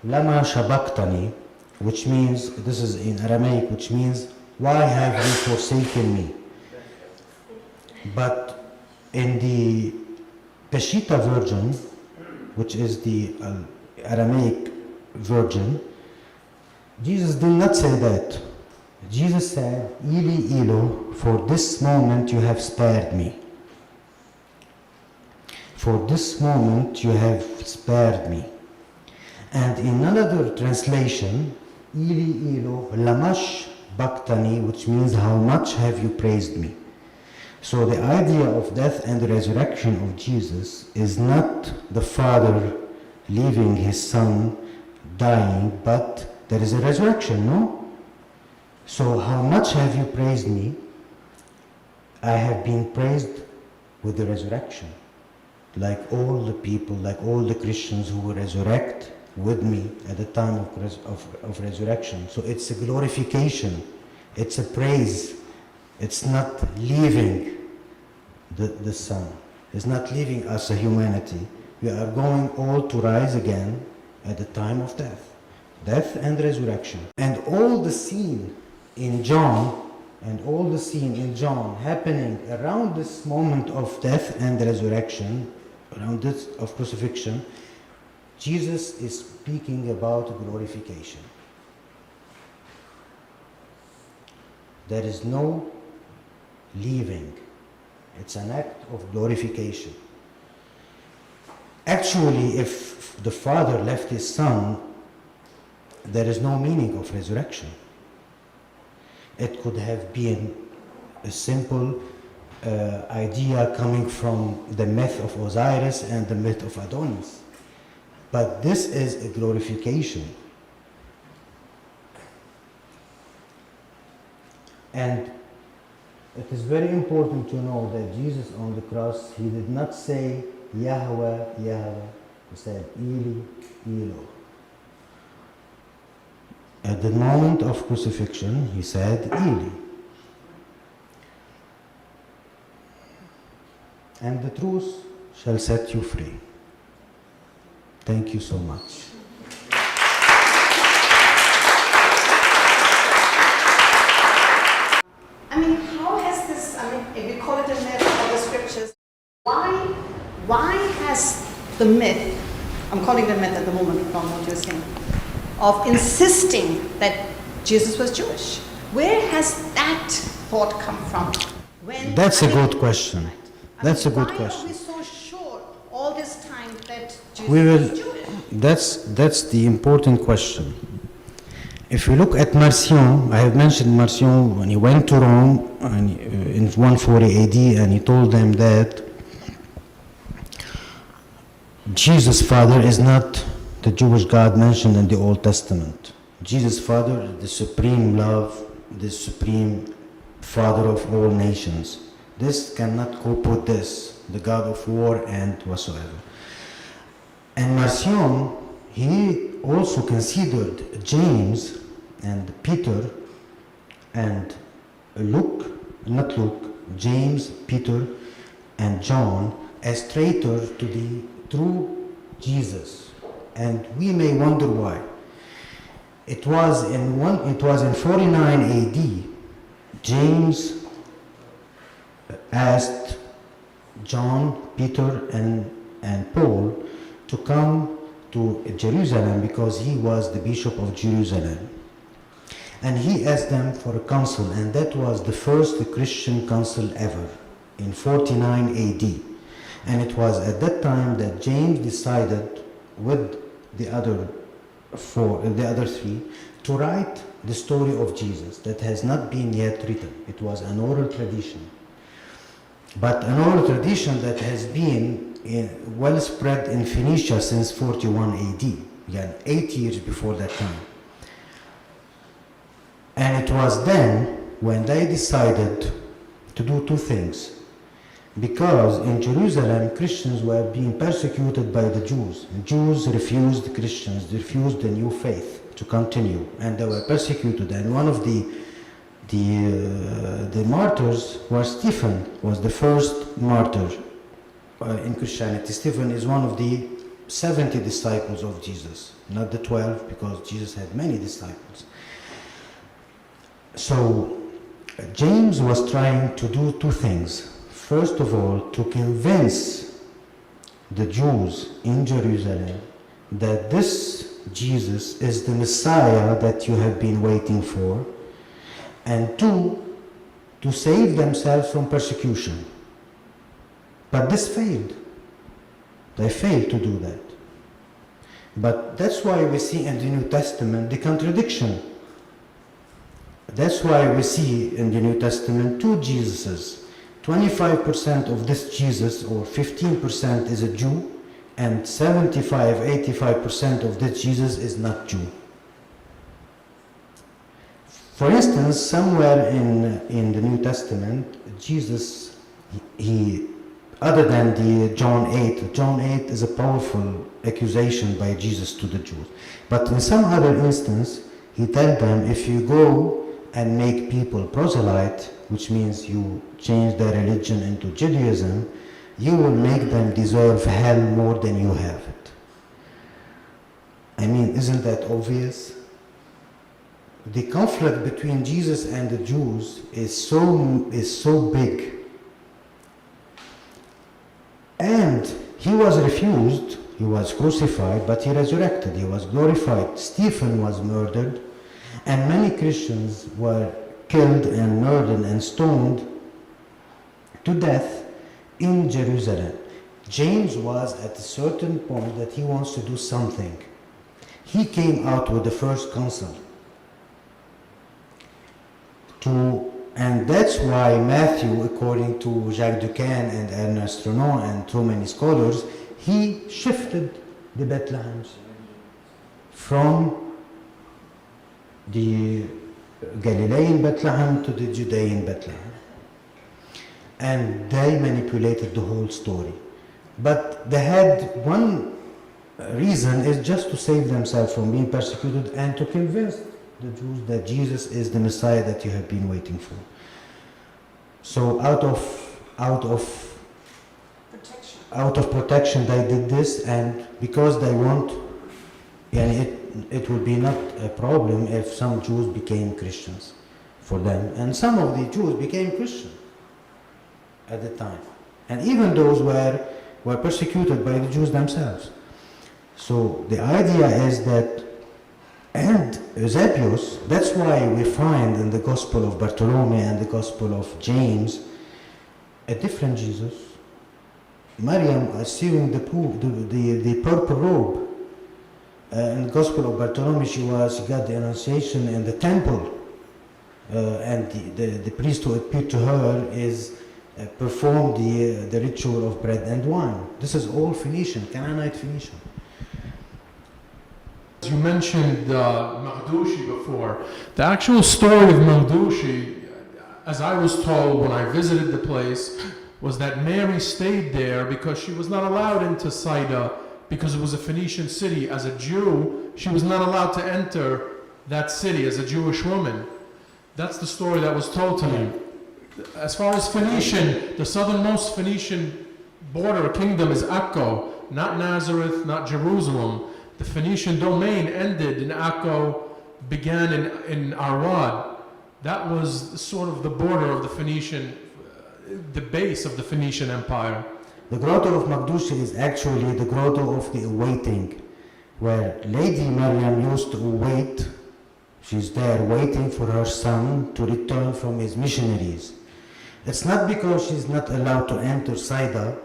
[SPEAKER 1] lama shabaqtani, which means, this is in Aramaic, which means, why have you forsaken me? But in the Peshitta version, which is the Aramaic version, Jesus did not say that. Jesus said, "Eli, Elo, for this moment you have spared me. For this moment you have spared me." And in another translation, "Eli, Elo, lamash baktani," which means, "How much have you praised me?" So the idea of death and the resurrection of Jesus is not the Father leaving his Son dying, but there is a resurrection, no? So how much have you praised me? I have been praised with the resurrection. Like all the people, like all the Christians who will resurrect with me at the time of resurrection. So it's a glorification, it's a praise. It's not leaving the Son. It's not leaving us a humanity. We are going all to rise again at the time of death. Death and resurrection. And all the scene in John, happening around this moment of death and resurrection, around this of crucifixion, Jesus is speaking about glorification. There is no leaving. It's an act of glorification. Actually, if the Father left his Son, there is no meaning of resurrection. It could have been a simple idea coming from the myth of Osiris and the myth of Adonis. But this is a glorification. And it is very important to know that Jesus on the cross, he did not say Yahweh, Yahweh. He said Eli, Elo. At the moment of crucifixion, he said Eli. And the truth shall set you free. Thank you so much.
[SPEAKER 3] If you call it a myth of the scriptures, why has the myth, I'm calling it a myth at the moment from what you're saying, of insisting that Jesus was Jewish? Where has that thought come from?
[SPEAKER 1] That's a good question. That's a good question.
[SPEAKER 3] Why are we so sure all this time that Jesus was Jewish?
[SPEAKER 1] That's the important question. If you look at Marcion, I have mentioned Marcion when he went to Rome in 140 AD, and he told them that Jesus' Father is not the Jewish God mentioned in the Old Testament. Jesus' Father is the supreme love, the supreme Father of all nations. This cannot cope with this, the God of war and whatsoever. And Marcion, he also considered James and Peter and James, Peter, and John as traitors to the true Jesus. And we may wonder why. It was in 49 AD, James asked John, Peter, and Paul to come to Jerusalem because he was the Bishop of Jerusalem. And he asked them for a council, and that was the first Christian council ever in 49 AD. And it was at that time that James decided with the other three to write the story of Jesus that has not been yet written. It was an oral tradition. But an oral tradition that has been well spread in Phoenicia since 41 AD, again, 8 years before that time. And it was then when they decided to do two things. Because in Jerusalem, Christians were being persecuted by the Jews. The Jews refused Christians, refused the new faith to continue, and they were persecuted. And one of the martyrs was Stephen, was the first martyr in Christianity. Stephen is one of the 70 disciples of Jesus, not the 12, because Jesus had many disciples. So James was trying to do two things. First of all, to convince the Jews in Jerusalem that this Jesus is the Messiah that you have been waiting for, and two, to save themselves from persecution. But this failed. They failed to do that. But that's why we see in the New Testament the contradiction. That's why we see in the New Testament two Jesuses. 25% of this Jesus, or 15%, is a Jew, and 85% of this Jesus is not Jew. For instance, somewhere in the New Testament, Jesus, he other than the John 8 is a powerful accusation by Jesus to the Jews. But in some other instance, he tells them, if you go and make people proselyte, which means you change their religion into Judaism, you will make them deserve hell more than you have it. I mean, isn't that obvious? The conflict between Jesus and the Jews is so big. And he was refused, he was crucified, but he resurrected, he was glorified. Stephen was murdered, and many Christians were killed and murdered and stoned to death in Jerusalem. James was at a certain point that he wants to do something. He came out with the first council. And that's why Matthew, according to Jacques Duquesne and Ernest Renan and so many scholars, he shifted the Bethlehems from the Galilean Bethlehem to the Judean Bethlehem. And they manipulated the whole story. But they had one reason, is just to save themselves from being persecuted and to convince the Jews that Jesus is the Messiah that you have been waiting for. So out of protection they did this, and because they want, and it would be not a problem if some Jews became Christians for them, and some of the Jews became Christian at the time, and even those were persecuted by the Jews themselves. So the idea is that, and Eusebius, that's why we find in the Gospel of Bartholomew and the Gospel of James a different Jesus. Maryam assuming the purple robe. In the Gospel of Bartholomew, she got the Annunciation in the temple, and the priest who appeared to her performed the ritual of bread and wine. This is all Phoenician, Canaanite Phoenician.
[SPEAKER 4] You mentioned 𝗲𝗲𝗱𝗲𝗂 before. The actual story of 𝗲𝗲𝗱𝗲𝗂, as I was told when I visited the place, was that Mary stayed there because she was not allowed into 𝗖𝗆 because it was a Phoenician city. As a Jew, she was not allowed to enter that city as a Jewish woman. That's the story that was told to me. As far as Phoenician, the southernmost Phoenician border or kingdom is Akko, not Nazareth, not Jerusalem. The Phoenician domain ended in Akko, began in Arad. That was sort of the border of the Phoenician, the base of the Phoenician Empire.
[SPEAKER 1] The grotto of 𝗲𝗲𝗱𝗲𝗃 is actually the grotto of the awaiting, where Lady Maryam used to wait. She's there waiting for her son to return from his missionaries. It's not because she's not allowed to enter 𝗖𝗆,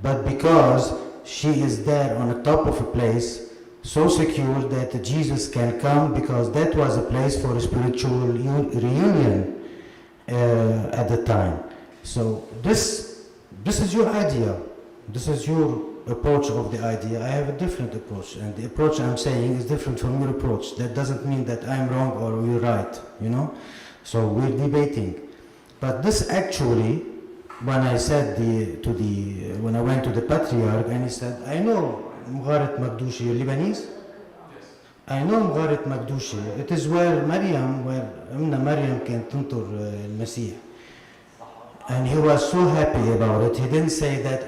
[SPEAKER 1] but because she is there on the top of a place so secure that Jesus can come, because that was a place for a spiritual reunion at the time. So this is your idea. This is your approach of the idea. I have a different approach, and the approach I'm saying is different from your approach. That doesn't mean that I'm wrong or you're right, you know? So we're debating. But this actually, when I said when I went to the patriarch and he said, I know 𝗲𝗲𝗱𝗲𝗃𝗲𝗃, you're Lebanese? I know 𝗲𝗲𝗱𝗲𝗃𝗲𝗃. It is where Maryam كانت تنطر المسيح. And he was so happy about it. He didn't say that,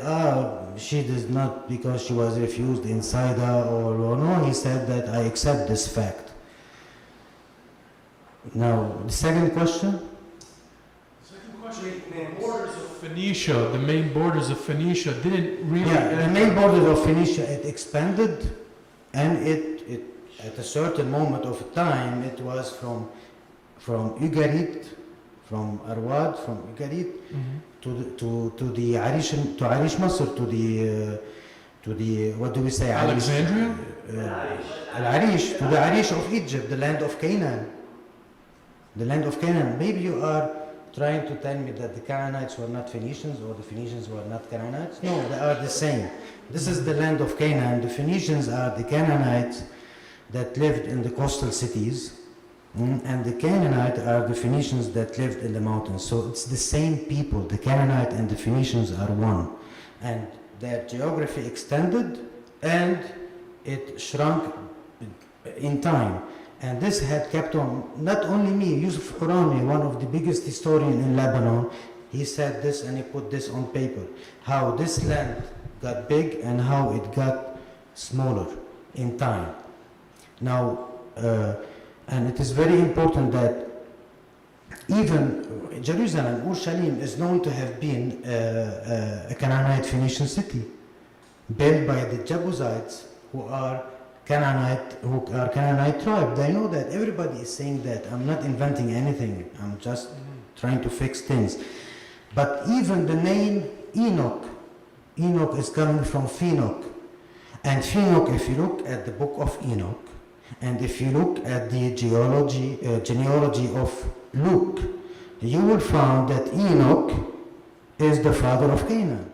[SPEAKER 1] she does not because she was refused in 𝗖𝗆 or no. He said that I accept this fact. Now, the second question?
[SPEAKER 4] Phoenicia, the main borders of Phoenicia didn't really...
[SPEAKER 1] Yeah, the main borders of Phoenicia, it expanded, and it at a certain moment of time, it was from Ugarit, from Arwad, from Ugarit, to the Arish, to Arish Masr, to the what do we say?
[SPEAKER 4] Alexandria?
[SPEAKER 1] Al-Arish, to the Arish of Egypt, the land of Canaan. The land of Canaan. Maybe you are trying to tell me that the Canaanites were not Phoenicians or the Phoenicians were not Canaanites? No, they are the same. This is the land of Canaan. The Phoenicians are the Canaanites that lived in the coastal cities, and the Canaanite are the Phoenicians that lived in the mountains. So it's the same people. The Canaanite and the Phoenicians are one. And their geography extended and it shrunk in time. And this had kept on, not only me, Yusuf Hurami, one of the biggest historians in Lebanon, he said this and he put this on paper, how this land got big and how it got smaller in time. Now, and it is very important that even Jerusalem, Urushalim, is known to have been a Canaanite Phoenician city, built by the Jebusites who are Canaanite tribe. They know that. Everybody is saying that. I'm not inventing anything. I'm just trying to fix things. But even the name Enoch is coming from Phenok. And Phenok, if you look at the book of Enoch, and if you look at the genealogy of Luke, you will find that Enoch is the father of Canaan.